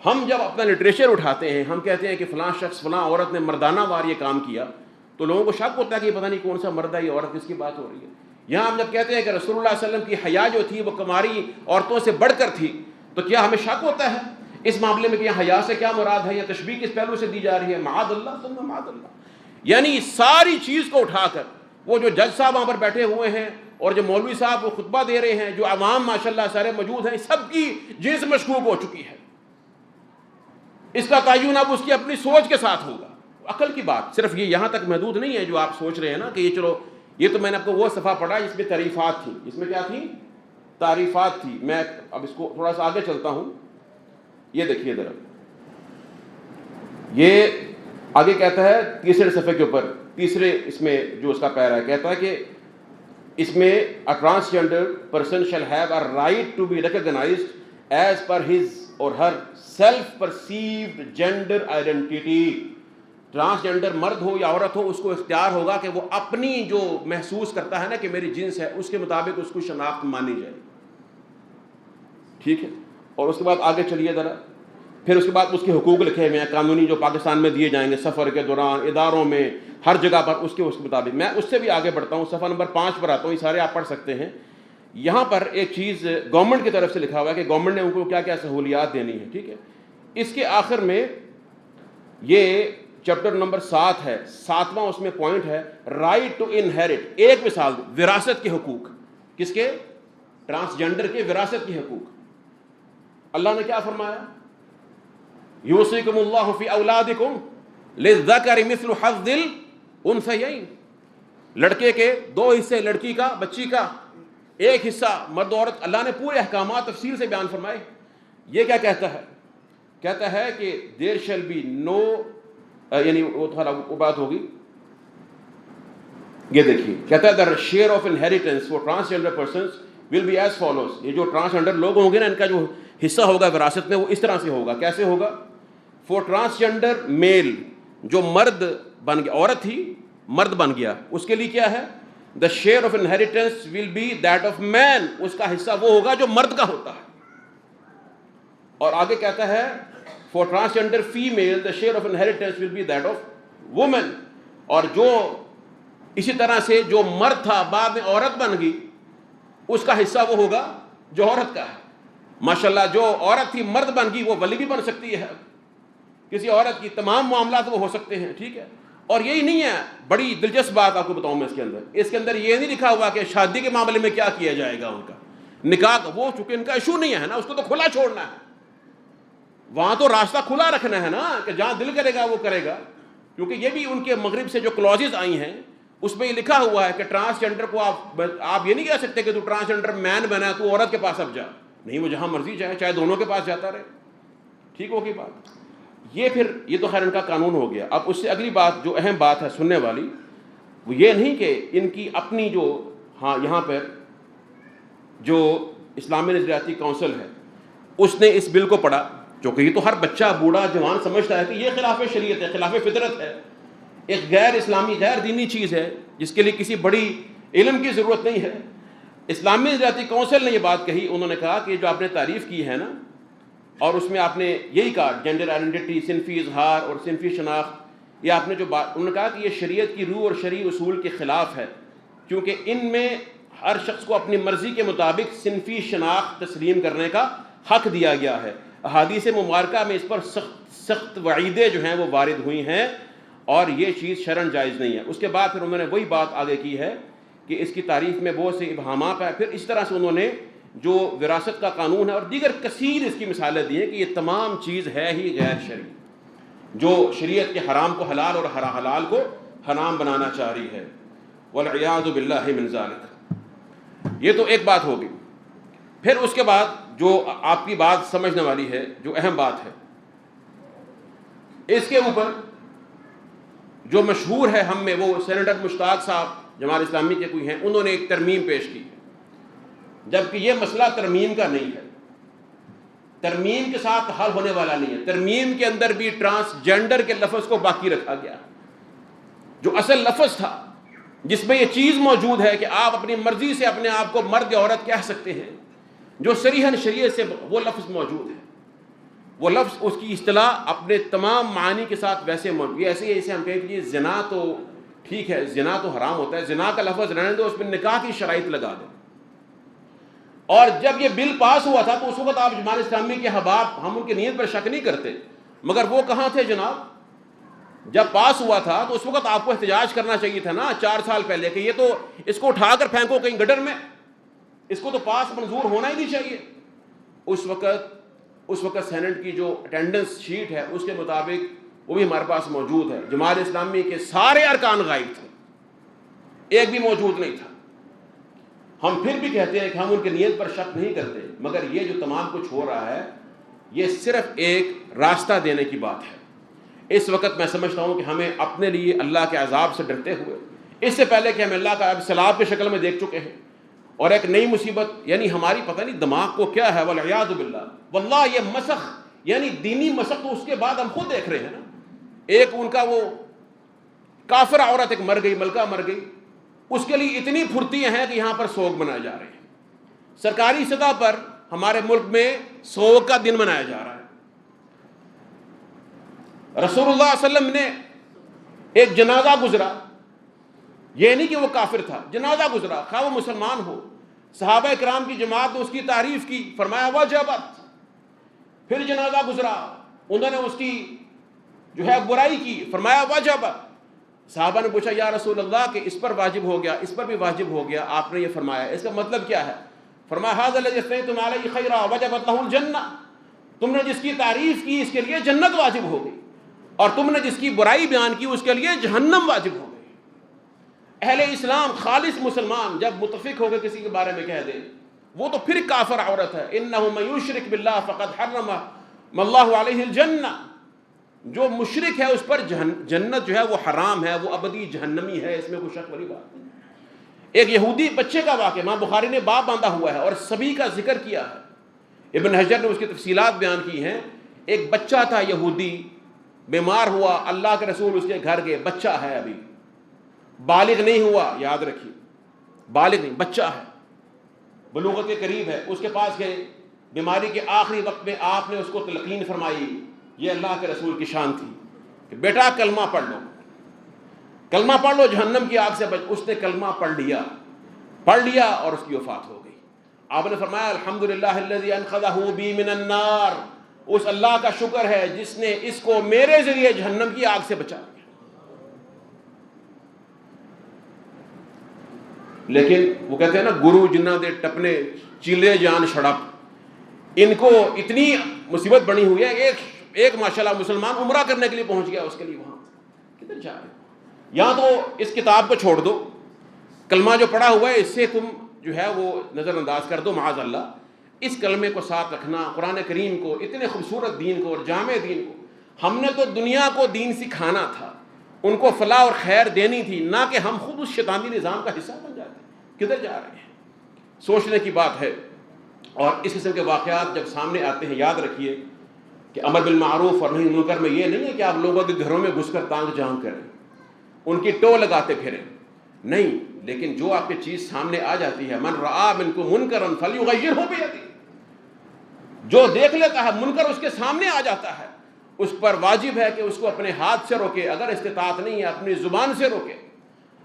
A: ہم جب اپنا لٹریچر اٹھاتے ہیں، ہم کہتے ہیں کہ فلاں شخص، فلاں عورت نے مردانہ وار یہ کام کیا، تو لوگوں کو شک ہوتا ہے کہ یہ پتہ نہیں کون سا مرد ہے، یہ عورت کس کی بات ہو رہی ہے. یہاں ہم جب کہتے ہیں کہ رسول اللہ صلی اللہ علیہ وسلم کی حیا جو تھی وہ کماری عورتوں سے بڑھ کر تھی، تو کیا ہمیں شک ہوتا ہے اس معاملے میں کہ یہ حیا سے کیا مراد ہے، یا تشبیہ کس پہلو سے دی جا رہی ہے؟ معاذ اللہ ثم معاذ اللہ. یعنی ساری چیز کو اٹھا کر وہ جو جج صاحب وہاں پر بیٹھے ہوئے ہیں اور جو مولوی صاحب وہ خطبہ دے رہے ہیں، جو عوام ماشاءاللہ سارے موجود ہیں، سب کی جنس مشکوک ہو چکی ہے. اس کا تعین اب اس کی اپنی سوچ کے ساتھ ہوگا. عقل کی بات صرف یہ یہاں تک محدود نہیں ہے جو آپ سوچ رہے ہیں نا کہ یہ چلو، یہ تو میں نے آپ کو وہ صفحہ پڑھا اس میں تعریفات تھی. اس میں کیا تھی؟ تعریفات تھی. میں اب اس کو تھوڑا سا آگے چلتا ہوں. یہ دیکھیے ذرا، یہ آگے کہتا ہے تیسرے صفحے کے اوپر، تیسرے اس میں جو اس کا پیرا ہے، کہتا ہے کہ اس میں a transgender person shall have a right to be recognized as per his or her self perceived gender identity. Transgender مرد ہو یا عورت ہو، اس کو اختیار ہوگا کہ وہ اپنی جو محسوس کرتا ہے نا کہ میری جنس ہے، اس کے مطابق اس کو شناخت مانی جائے. ٹھیک ہے. اور اس کے بعد آگے چلیے ذرا، پھر اس کے بعد اس کے حقوق لکھے ہوئے ہیں قانونی جو پاکستان میں دیے جائیں گے، سفر کے دوران، اداروں میں، ہر جگہ پر اس کے مطابق. میں اس سے بھی آگے بڑھتا ہوں، صفحہ نمبر 5 پر آتا ہوں، یہ سارے آپ پڑھ سکتے ہیں. یہاں پر ایک چیز گورنمنٹ کی طرف سے لکھا ہوا ہے کہ گورنمنٹ نے ان کو کیا کیا سہولیات دینی ہے. ٹھیک ہے. اس کے آخر میں یہ چیپٹر نمبر 7 ہے، 7واں اس میں پوائنٹ ہے رائٹ ٹو انہیرٹ. ایک مثال وراثت کے حقوق. کس کے؟ ٹرانسجنڈر کے وراثت کے حقوق. اللہ نے کیا فرمایا؟ یوصیکم اللہ فی اولادکم للذکر مثل حظ الانثیین. لڑکے کے 2 حصے، لڑکی کا، بچی کا 1 حصہ، مرد عورت. اللہ نے پورے احکامات تفصیل سے بیان فرمائے. یہ کیا کہتا ہے؟ کہتا ہے کہ دیر شیل بی نو، یعنی وہ تھوڑا وہ بات ہوگی. یہ دیکھیے کہتا ہے the share of inheritance for transgender persons will be as follows. یہ جو ٹرانسجنڈر لوگ ہوں گے نا، ان کا جو حصہ ہوگا وراثت میں وہ اس طرح سے ہوگا. کیسے ہوگا؟ for transgender male، جو مرد بن گیا، عورت تھی مرد بن گیا، اس کے لیے کیا ہے؟ the share of inheritance will be that of man. اس کا حصہ وہ ہوگا جو مرد کا ہوتا ہے. اور آگے کہتا ہے for transgender female the share of inheritance will be that of woman. اور جو اسی طرح سے جو مرد تھا بعد میں عورت بن گئی، اس کا حصہ وہ ہوگا جو عورت کا ہے. ماشاءاللہ جو عورت تھی مرد بن گئی وہ ولی بھی بن سکتی ہے، کسی عورت کی تمام معاملات وہ ہو سکتے ہیں. ٹھیک ہے. اور یہی نہیں ہے، بڑی دلچسپ بات آپ کو بتاؤں میں اس کے اندر یہ نہیں لکھا ہوا کہ شادی کے معاملے میں کیا کیا جائے گا. ان کا نکاح، وہ چونکہ ان کا ایشو نہیں ہے نا، اس کو تو کھلا چھوڑنا ہے. وہاں تو راستہ کھلا رکھنا ہے نا کہ جہاں دل کرے گا وہ کرے گا. کیونکہ یہ بھی ان کے مغرب سے جو کلوزز آئی ہیں اس میں یہ لکھا ہوا ہے کہ ٹرانسجنڈر کو آپ یہ نہیں کہہ سکتے کہ تو ٹرانسجنڈر مین بنا تو عورت کے پاس اب جا. نہیں، وہ جہاں مرضی جائے، چاہے دونوں کے پاس جاتا رہے. ٹھیک ہوگی بات. یہ پھر یہ تو خیر ان کا قانون ہو گیا. اب اس سے اگلی بات جو اہم بات ہے سننے والی، وہ یہ نہیں کہ ان کی اپنی جو یہاں پر جو اسلامی نظریاتی کونسل ہے اس نے اس بل کو پڑھا، کیونکہ یہ تو ہر بچہ بوڑھا جوان سمجھتا ہے کہ یہ خلاف شریعت ہے، خلاف فطرت ہے، ایک غیر اسلامی غیر دینی چیز ہے جس کے لیے کسی بڑی علم کی ضرورت نہیں ہے. اسلامی نظریاتی کونسل نے یہ بات کہی. انہوں نے کہا کہ جو آپ نے تعریف کی ہے نا، اور اس میں آپ نے یہی کہا جینڈر آئیڈینٹی، صنفی اظہار اور صنفی شناخت، یہ آپ نے جو بات، انہوں نے کہا کہ یہ شریعت کی روح اور شرعی اصول کے خلاف ہے، کیونکہ ان میں ہر شخص کو اپنی مرضی کے مطابق صنفی شناخت تسلیم کرنے کا حق دیا گیا ہے. احادیث مبارکہ میں اس پر سخت وعیدیں جو ہیں وہ وارد ہوئی ہیں، اور یہ چیز شرعاً جائز نہیں ہے. اس کے بعد پھر انہوں نے وہی بات آگے کی ہے کہ اس کی تعریف میں بہت سے ابہامات ہیں. پھر اس طرح سے انہوں نے جو وراثت کا قانون ہے اور دیگر کثیر اس کی مثالیں دی ہیں کہ یہ تمام چیز ہے ہی غیر شرعی، جو شریعت کے حرام کو حلال اور حلال کو حرام بنانا چاہ رہی ہے. والعیاذ باللہ من ذالک. یہ تو ایک بات ہوگی. پھر اس کے بعد جو آپ کی بات سمجھنے والی ہے، جو اہم بات ہے، اس کے اوپر جو مشہور ہے ہم میں، وہ سینیٹر مشتاق صاحب جماعت اسلامی کے کوئی ہیں، انہوں نے ایک ترمیم پیش کی، جبکہ یہ مسئلہ ترمیم کا نہیں ہے، ترمیم کے ساتھ حل ہونے والا نہیں ہے. ترمیم کے اندر بھی ٹرانسجنڈر کے لفظ کو باقی رکھا گیا، جو اصل لفظ تھا جس میں یہ چیز موجود ہے کہ آپ اپنی مرضی سے اپنے آپ کو مرد یا عورت کہہ سکتے ہیں، جو صریحاً شریعت سے وہ لفظ موجود ہے. وہ لفظ، اس کی اصطلاح اپنے تمام معنی کے ساتھ ویسے موجود. یہ ایسے ہم کہیں کہ زنا تو ٹھیک ہے، زنا تو حرام ہوتا ہے، زنا کا لفظ رہنے دو، اس میں نکاح کی شرائط لگا دو. اور جب یہ بل پاس ہوا تھا تو اس وقت آپ جماعت اسلامی کے احباب، ہم ان کی نیت پر شک نہیں کرتے، مگر وہ کہاں تھے جناب؟ جب پاس ہوا تھا تو اس وقت آپ کو احتجاج کرنا چاہیے تھا نا 4 سال پہلے کہ یہ تو اس کو اٹھا کر پھینکو کہیں گڈر میں، اس کو تو پاس منظور ہونا ہی نہیں چاہیے. اس وقت سینٹ کی جو اٹینڈنس شیٹ ہے اس کے مطابق وہ بھی ہمارے پاس موجود ہے، جماعت اسلامی کے سارے ارکان غائب تھے، ایک بھی موجود نہیں تھا. ہم پھر بھی کہتے ہیں کہ ہم ان کی نیت پر شک نہیں کرتے، مگر یہ جو تمام کچھ ہو رہا ہے یہ صرف ایک راستہ دینے کی بات ہے. اس وقت میں سمجھتا ہوں کہ ہمیں اپنے لیے اللہ کے عذاب سے ڈرتے ہوئے اس سے پہلے کہ ہم اللہ کا اب سیلاب کی شکل میں دیکھ چکے ہیں، اور ایک نئی مصیبت یعنی ہماری پتہ نہیں دماغ کو کیا ہے، والعیاذ باللہ، واللہ یہ مسخ یعنی دینی مسخ تو اس کے بعد ہم خود دیکھ رہے ہیں نا۔ ایک ان کا وہ کافر عورت ایک مر گئی، ملکہ مر گئی، اس کے لیے اتنی پھرتیاں ہیں کہ یہاں پر سوگ منائے جا رہے ہیں۔ سرکاری سطح پر ہمارے ملک میں سوگ کا دن منایا جا رہا ہے۔ رسول اللہ صلی اللہ علیہ وسلم نے ایک جنازہ گزرا، یہ نہیں کہ وہ کافر تھا، جنازہ گزرا، خواہ وہ مسلمان ہو، صحابہ کرام کی جماعت نے اس کی تعریف کی، فرمایا وجبت۔ پھر جنازہ گزرا، انہوں نے اس کی جو ہے برائی کی، فرمایا وجبت۔ صحابہ نے پوچھا یا رسول اللہ کہ اس پر واجب ہو گیا، اس پر بھی واجب ہو گیا، آپ نے یہ فرمایا، اس کا مطلب کیا ہے؟ فرمایا ھذا الذی اثنیتم علیہ خیرا وجبت لہ الجنہ، تم نے جس کی تعریف کی اس کے لیے جنت واجب ہو گئی، اور تم نے جس کی برائی بیان کی اس کے لیے جہنم واجب ہو گئی۔ اہل اسلام خالص مسلمان جب متفق ہو کے کسی کے بارے میں کہہ دیں وہ تو پھر کافر عورت ہے، انہ من یشرک باللہ فقد حرم اللہ علیہ الجنہ، جو مشرک ہے اس پر جنت جو ہے وہ حرام ہے، وہ ابدی جہنمی ہے، اس میں کوئی شک والی بات نہیں۔ ایک یہودی بچے کا واقعہ امام بخاری نے باب باندھا ہوا ہے اور سبھی کا ذکر کیا ہے، ابن حجر نے اس کی تفصیلات بیان کی ہیں۔ ایک بچہ تھا یہودی، بیمار ہوا، اللہ کے رسول اس کے گھر گئے، بچہ ہے ابھی بالغ نہیں ہوا، یاد رکھیے بالغ نہیں، بچہ ہے، بلوغت کے قریب ہے، اس کے پاس گئے، بیماری کے آخری وقت میں آپ نے اس کو تلقین فرمائی، یہ اللہ کے رسول کی شان تھی کہ بیٹا کلمہ پڑھ لو، کلمہ پڑھ لو جہنم کی آگ سے بچ۔ اس نے کلمہ پڑھ لیا اور اس کی وفات ہو گئی۔ آپ نے فرمایا الحمدللہ الذی انقذہ بی من النار، اس اللہ کا شکر ہے جس نے اس کو میرے ذریعے جہنم کی آگ سے بچا لیا۔ لیکن وہ کہتے ہیں نا گرو جنہ دے ٹپنے چیلے جان شڑپ، ان کو اتنی مصیبت بنی ہوئی ہے۔ ایک ماشاءاللہ مسلمان عمرہ کرنے کے لیے پہنچ گیا، اس کے لیے وہاں کدھر جا رہے ہو؟ یا تو اس کتاب کو چھوڑ دو، کلمہ جو پڑھا ہوا ہے اس سے تم جو ہے وہ نظر انداز کر دو معاذ اللہ۔ اس کلمے کو ساتھ رکھنا، قرآن کریم کو، اتنے خوبصورت دین کو اور جامع دین کو، ہم نے تو دنیا کو دین سکھانا تھا، ان کو فلاح اور خیر دینی تھی، نہ کہ ہم خود اس شیطانی نظام کا حصہ بن جاتے ہیں۔ کدھر جا رہے ہیں؟ سوچنے کی بات ہے۔ اور اس قسم کے واقعات جب سامنے آتے ہیں یاد رکھیے کہ امر بالمعروف اور نہی عن المنکر میں یہ نہیں ہے کہ آپ لوگوں کے گھروں میں گھس کر تانگ جھانک کریں، ان کی ٹو لگاتے پھریں، نہیں، لیکن جو آپ کی چیز سامنے آ جاتی ہے، من رآ منکم منکرا فلیغیرہ بیدہ، جو دیکھ لیتا ہے منکر اس کے سامنے آ جاتا ہے، اس پر واجب ہے کہ اس کو اپنے ہاتھ سے روکے، اگر استطاعت نہیں ہے اپنی زبان سے روکے،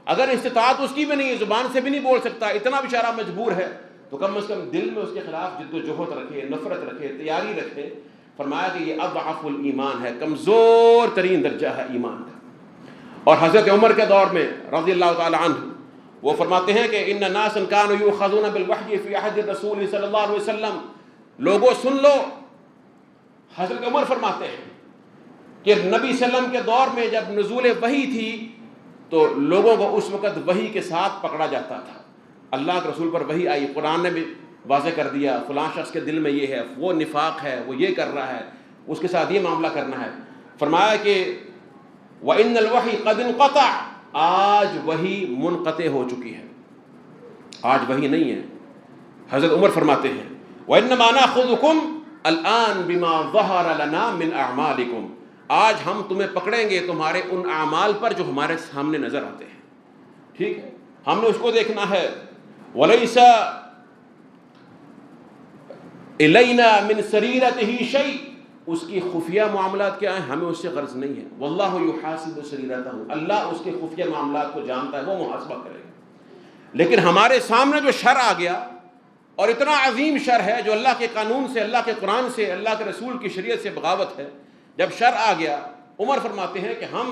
A: اگر استطاعت اس کی بھی نہیں ہے، زبان سے بھی نہیں بول سکتا، اتنا بیچارہ مجبور ہے، تو کم از کم دل میں اس کے خلاف جد و جہد رکھے، نفرت رکھے، تیاری رکھے۔ فرمایا کہ یہ اضعف الایمان ہے، کمزور ترین درجہ ہے ایمان کا۔ اور حضرت عمر کے دور میں رضی اللہ تعالی عنہ وہ فرماتے ہیں کہ ان ناسا کانوا یؤخذون بالوحی فی عہد الرسول صلی اللہ علیہ وسلم، لوگوں سن لو، حضرت عمر فرماتے ہیں کہ نبی صلی اللہ علیہ وسلم کے دور میں جب نزول وحی تھی تو لوگوں کو اس وقت وحی کے ساتھ پکڑا جاتا تھا۔ اللہ کے رسول پر وحی آئی، قرآن نے بھی واضح کر دیا فلاں شخص کے دل میں یہ ہے، وہ نفاق ہے، وہ یہ کر رہا ہے، اس کے ساتھ یہ معاملہ کرنا ہے۔ فرمایا کہ وَإِنَّ الْوَحْيَ قَدْ انْقَطَعَ، آج وحی منقطع ہو چکی ہے، آج وحی نہیں ہے۔ حضرت عمر فرماتے ہیں وَإِنَّمَا نَأْخُذُكُمْ الْآنَ بِمَا ظَهَرَ لَنَا مِنْ أَعْمَالِكُمْ، آج ہم تمہیں پکڑیں گے تمہارے ان اعمال پر جو ہمارے سامنے نظر آتے ہیں، ٹھیک ہے، ہم نے اس کو دیکھنا ہے۔ وَلَيْسَ إِلَيْنَا مِنْ سَرِيرَتِهِ شَيْءٍ، اس کی خفیہ معاملات کیا ہیں ہمیں اس سے غرض نہیں ہے۔ وَاللَّهُ يُحَاسِبُ سَرِيرَتَهُ، اللہ اس کے خفیہ معاملات کو جانتا ہے، وہ محاسبہ کرے گا۔ لیکن ہمارے سامنے جو شر آ گیا، اور اتنا عظیم شر ہے جو اللہ کے قانون سے، اللہ کے قرآن سے، اللہ کے رسول کی شریعت سے بغاوت ہے، جب شر آ گیا عمر فرماتے ہیں کہ ہم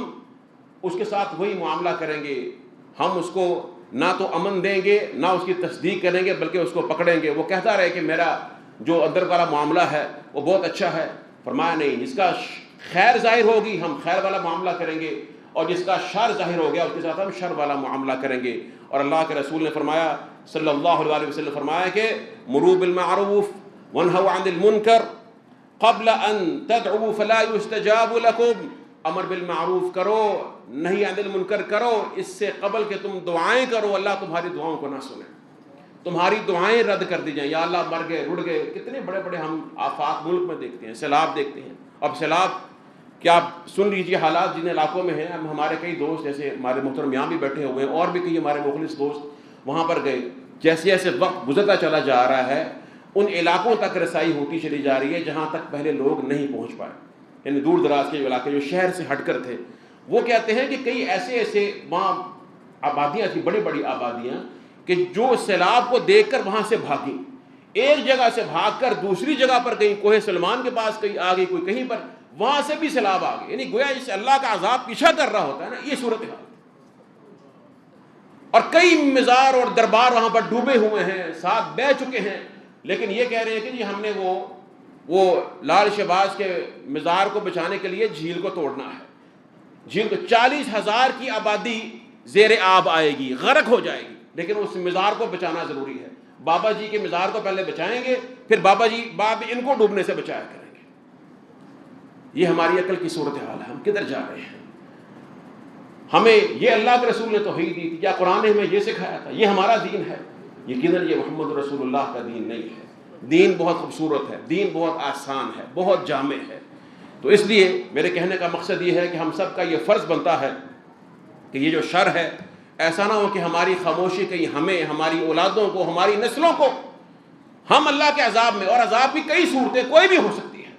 A: اس کے ساتھ وہی معاملہ کریں گے، ہم اس کو نہ تو امن دیں گے نہ اس کی تصدیق کریں گے، بلکہ اس کو پکڑیں گے۔ وہ کہتا رہے کہ میرا جو اندر والا معاملہ ہے وہ بہت اچھا ہے، فرمایا نہیں، جس کا خیر ظاہر ہوگی ہم خیر والا معاملہ کریں گے، اور جس کا شر ظاہر ہو گیا اس کے ساتھ ہم شر والا معاملہ کریں گے۔ اور اللہ کے رسول نے فرمایا صلی اللہ علیہ وسلم فرمایا کہ مروا بالمعروف وانہوا عن المنکر قبل ان تدعوا فلا يستجاب لكم امر بالمعروف کرو، نہی عن المنکر کرو، اس سے قبل کہ تم دعائیں کرو اللہ تمہاری دعاؤں کو نہ سنے، تمہاری دعائیں رد کر دی جائیں، یا اللہ مر گئے رڑ گئے۔ کتنے بڑے بڑے ہم آفات ملک میں دیکھتے ہیں، سیلاب دیکھتے ہیں۔ اب سیلاب کیا آپ سن لیجیے حالات جن علاقوں میں ہیں۔ اب ہمارے کئی دوست جیسے ہمارے محترم یہاں بھی بیٹھے ہوئے ہیں، اور بھی کئی ہمارے مخلص دوست وہاں پر گئے، جیسے جیسے وقت گزرتا چلا جا رہا ہے ان علاقوں تک رسائی ہوتی چلی جا رہی ہے جہاں تک پہلے لوگ نہیں پہنچ پائے، یعنی دور دراز کے علاقے جو شہر سے ہٹ کر تھے۔ وہ کہتے ہیں کہ کئی ایسے وہاں آبادیاں تھیں، بڑی بڑی آبادیاں، کہ جو سیلاب کو دیکھ کر وہاں سے بھاگیں، ایک جگہ سے بھاگ کر دوسری جگہ پر گئی، کوہ سلمان کے پاس کہیں آ گئی، کوئی کہیں پر، وہاں سے بھی سیلاب آ گئی، یعنی گویا اس اللہ کا عذاب پیچھا کر رہا ہوتا ہے نا، یہ صورتحال۔ اور کئی مزار اور دربار وہاں پر ڈوبے ہوئے ہیں، ساتھ بہ چکے ہیں، لیکن یہ کہہ رہے ہیں کہ جی ہم نے وہ لال شہباز کے مزار کو بچانے کے لیے جھیل کو توڑنا ہے۔ جھیل کو 40,000 کی آبادی زیر آب آئے گی، غرق ہو جائے گی، لیکن اس مزار کو بچانا ضروری ہے۔ بابا جی کے مزار کو پہلے بچائیں گے، پھر بابا جی بعد ان کو ڈوبنے سے بچایا کریں گے۔ یہ ہماری عقل کی صورتحال ہے، ہم کدھر جا رہے ہیں؟ ہمیں یہ اللہ کے رسول نے توحید دی تھی، یا قرآن نے ہمیں یہ سکھایا تھا، یہ ہمارا دین ہے؟ یقیناً یہ محمد رسول اللہ کا دین نہیں ہے۔ دین بہت خوبصورت ہے، دین بہت آسان ہے، بہت جامع ہے۔ تو اس لیے میرے کہنے کا مقصد یہ ہے کہ ہم سب کا یہ فرض بنتا ہے کہ یہ جو شر ہے، ایسا نہ ہو کہ ہماری خاموشی کہیں ہمیں، ہماری اولادوں کو، ہماری نسلوں کو، ہم اللہ کے عذاب میں، اور عذاب بھی کئی صورتیں کوئی بھی ہو سکتی ہے،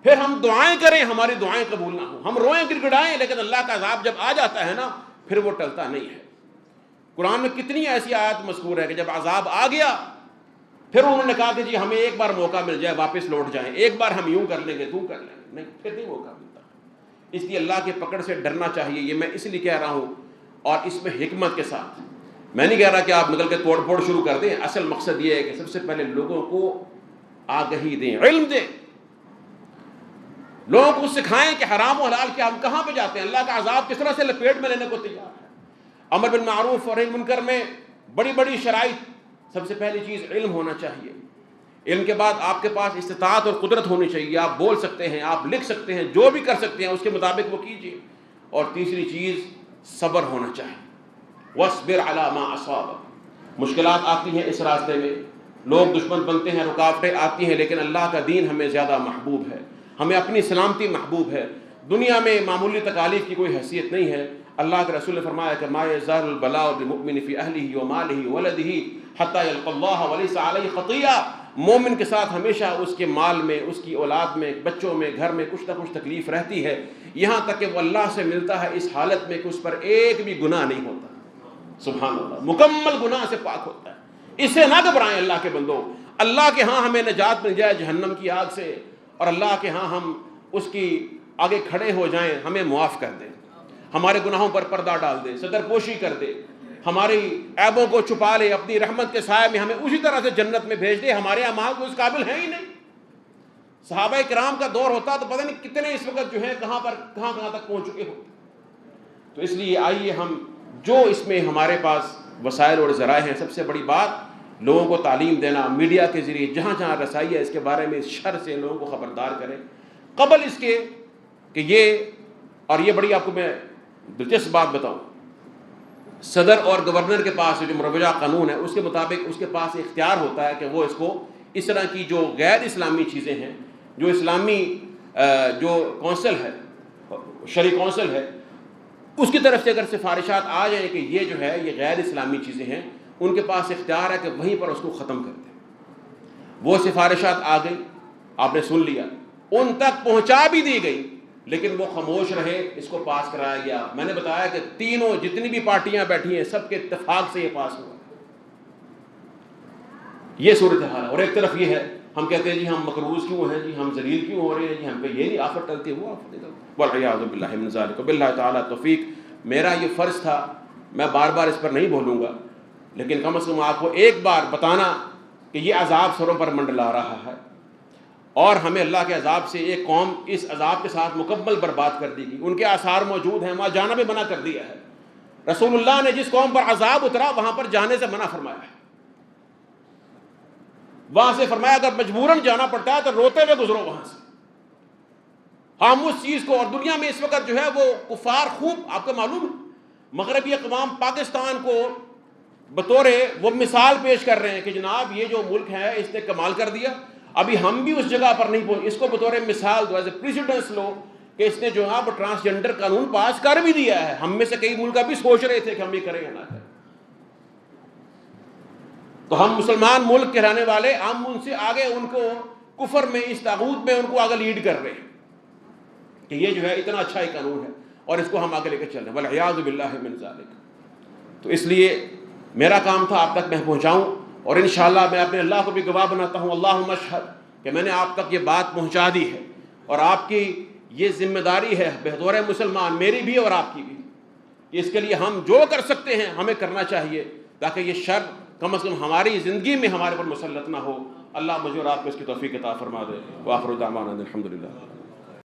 A: پھر ہم دعائیں کریں ہماری دعائیں قبول نہ ہوں، ہم روئیں گڑ گڑائیں، لیکن اللہ کا عذاب جب آ جاتا ہے نا پھر وہ ٹلتا نہیں ہے۔ قرآن میں کتنی ایسی آیات مذکور ہے کہ جب عذاب آ گیا پھر انہوں نے کہا کہ جی ہمیں ایک بار موقع مل جائے واپس لوٹ جائیں، ایک بار ہم یوں کر لیں گے، تو کر لیں گے، نہیں، پھر نہیں موقع ملتا۔ اس لیے اللہ کی پکڑ سے ڈرنا چاہیے، یہ میں اس لیے کہہ رہا ہوں، اور اس میں حکمت کے ساتھ۔ میں نہیں کہہ رہا کہ آپ نکل کے توڑ پھوڑ شروع کر دیں، اصل مقصد یہ ہے کہ سب سے پہلے لوگوں کو آگہی دیں، علم دیں، لوگوں کو سکھائیں کہ حرام و حلال کیا، ہم کہاں پہ جاتے ہیں، اللہ کا عذاب کس طرح سے لپیٹ میں لینے کو تیار ہے۔ امر بالمعروف اور نہی عن المنکر میں بڑی بڑی شرائط، سب سے پہلی چیز علم ہونا چاہیے۔ علم کے بعد آپ کے پاس استطاعت اور قدرت ہونی چاہیے، آپ بول سکتے ہیں، آپ لکھ سکتے ہیں، جو بھی کر سکتے ہیں اس کے مطابق وہ کیجیے۔ اور تیسری چیز صبر ہونا چاہیے، وَاصْبِرْ عَلَىٰ مَا أَصَابَكَ۔ مشکلات آتی ہیں اس راستے میں، لوگ دشمن بنتے ہیں، رکاوٹیں آتی ہیں، لیکن اللہ کا دین ہمیں زیادہ محبوب ہے، ہمیں اپنی سلامتی محبوب ہے۔ دنیا میں معمولی تکالیف کی کوئی حیثیت نہیں ہے۔ اللہ کے رسول نے فرمایا کہ مَا يَزَالُ الْبَلَاءُ بِالْمُؤْمِنِ فِي أَهْلِهِ وَمَالِهِ وَوَلَدِهِ حَتَّى يَلْقَى اللَّهَ وَلَيْسَ عَلَيْهِ خَطِيئَةٌ۔ مومن کے ساتھ ہمیشہ اس کے مال میں، اس کی اولاد میں، بچوں میں، گھر میں کچھ نہ کچھ تکلیف رہتی ہے، یہاں تک کہ وہ اللہ سے ملتا ہے اس حالت میں کہ اس پر ایک بھی گناہ نہیں ہوتا۔ سبحان اللہ، مکمل گناہ سے پاک ہوتا ہے۔ اسے نہ گھبرائیں اللہ کے بندو، اللہ کے ہاں ہمیں نجات مل جائے جہنم کی آگ سے، اور اللہ کے ہاں ہم اس کی آگے کھڑے ہو جائیں، ہمیں معاف کر دے، ہمارے گناہوں پر پردہ ڈال دے، صدر پوشی کر دے، ہماری عیبوں کو چھپا لے، اپنی رحمت کے سائے میں ہمیں اسی طرح سے جنت میں بھیج دے۔ ہمارے اعمال کو اس قابل ہیں ہی نہیں۔ صحابہ کرام کا دور ہوتا تو پتہ نہیں کتنے اس وقت جو ہیں کہاں تک پہنچ چکے ہو۔ تو اس لیے آئیے ہم جو اس میں ہمارے پاس وسائل اور ذرائع ہیں، سب سے بڑی بات لوگوں کو تعلیم دینا، میڈیا کے ذریعے جہاں جہاں رسائی ہے اس کے بارے میں، اس شر سے لوگوں کو خبردار کریں، قبل اس کے کہ یہ بڑی آپ کو میں دلچسپ بات بتاؤں، صدر اور گورنر کے پاس جو مروجہ قانون ہے اس کے مطابق اس کے پاس اختیار ہوتا ہے کہ وہ اس کو اس طرح کی جو غیر اسلامی چیزیں ہیں، جو اسلامی جو کونسل ہے، شرعی کونسل ہے، اس کی طرف سے اگر سفارشات آ جائیں کہ یہ جو ہے یہ غیر اسلامی چیزیں ہیں، ان کے پاس اختیار ہے کہ وہیں پر اس کو ختم کر دیں۔ وہ سفارشات آ گئی، آپ نے سن لیا، ان تک پہنچا بھی دی گئی، لیکن وہ خاموش رہے، اس کو پاس کرایا گیا۔ میں نے بتایا کہ تینوں جتنی بھی پارٹیاں بیٹھی ہیں سب کے اتفاق سے یہ پاس ہوا۔ یہ صورتحال ہے۔ اور ایک طرف یہ ہے ہم کہتے ہیں جی ہم مقروض کیوں ہیں، جی ہم ذلیل کیوں ہو رہے ہیں، جی ہم پہ یہ نہیں آفت ٹلتی ہے، وہ آفت نکلتی ہے۔ والعیاذ باللہ من ذالک، باللہ تعالیٰ توفیق۔ میرا یہ فرض تھا، میں بار بار اس پر نہیں بولوں گا، لیکن کم از کم آپ کو ایک بار بتانا کہ یہ عذاب سروں پر منڈلا رہا ہے، اور ہمیں اللہ کے عذاب سے ایک قوم اس عذاب کے ساتھ مکمل برباد کر دی گئی، ان کے آثار موجود ہیں، وہاں جانا بھی منع کر دیا ہے۔ رسول اللہ نے جس قوم پر عذاب اترا وہاں پر جانے سے منع فرمایا ہے، وہاں سے فرمایا اگر مجبوراً جانا پڑتا ہے تو روتے ہوئے گزرو وہاں سے۔ ہم اس چیز کو، اور دنیا میں اس وقت جو ہے وہ کفار خوب، آپ کو معلوم ہے مغربی اقوام پاکستان کو بطور وہ مثال پیش کر رہے ہیں کہ جناب یہ جو ملک ہے اس نے کمال کر دیا، ابھی ہم بھی اس جگہ پر نہیں پہنچے، اس کو بطور مثال دو، ایز اے پریسیڈنس لو کہ اس نے جو ہے وہ ٹرانسجنڈر قانون پاس کر بھی دیا ہے. ہم میں سے کئی ملک ابھی سوچ رہے تھے کہ ہم یہ کریں یا نہ کریں. تو ہم مسلمان ملک کے رہنے والے ہم ان سے آگے ان کو کفر میں، اس طاغوت میں ان کو آگے لیڈ کر رہے ہیں کہ یہ جو ہے اتنا اچھا ہی قانون ہے اور اس کو ہم آگے لے کے چل رہے ہیں، والعیاذ باللہ من ذالک. تو اس لیے میرا کام تھا آپ تک میں پہنچاؤں، اور انشاءاللہ میں اپنے اللہ کو بھی گواہ بناتا ہوں، اللہم اشہد، کہ میں نے آپ تک یہ بات پہنچا دی ہے، اور آپ کی یہ ذمہ داری ہے بطور مسلمان، میری بھی اور آپ کی بھی، کہ اس کے لیے ہم جو کر سکتے ہیں ہمیں کرنا چاہیے تاکہ یہ شر کم از کم ہماری زندگی میں ہمارے پر مسلط نہ ہو. اللہ مجھے اور آپ کو اس کی توفیق عطا فرما دے. وآخر دعوانا الحمدللہ.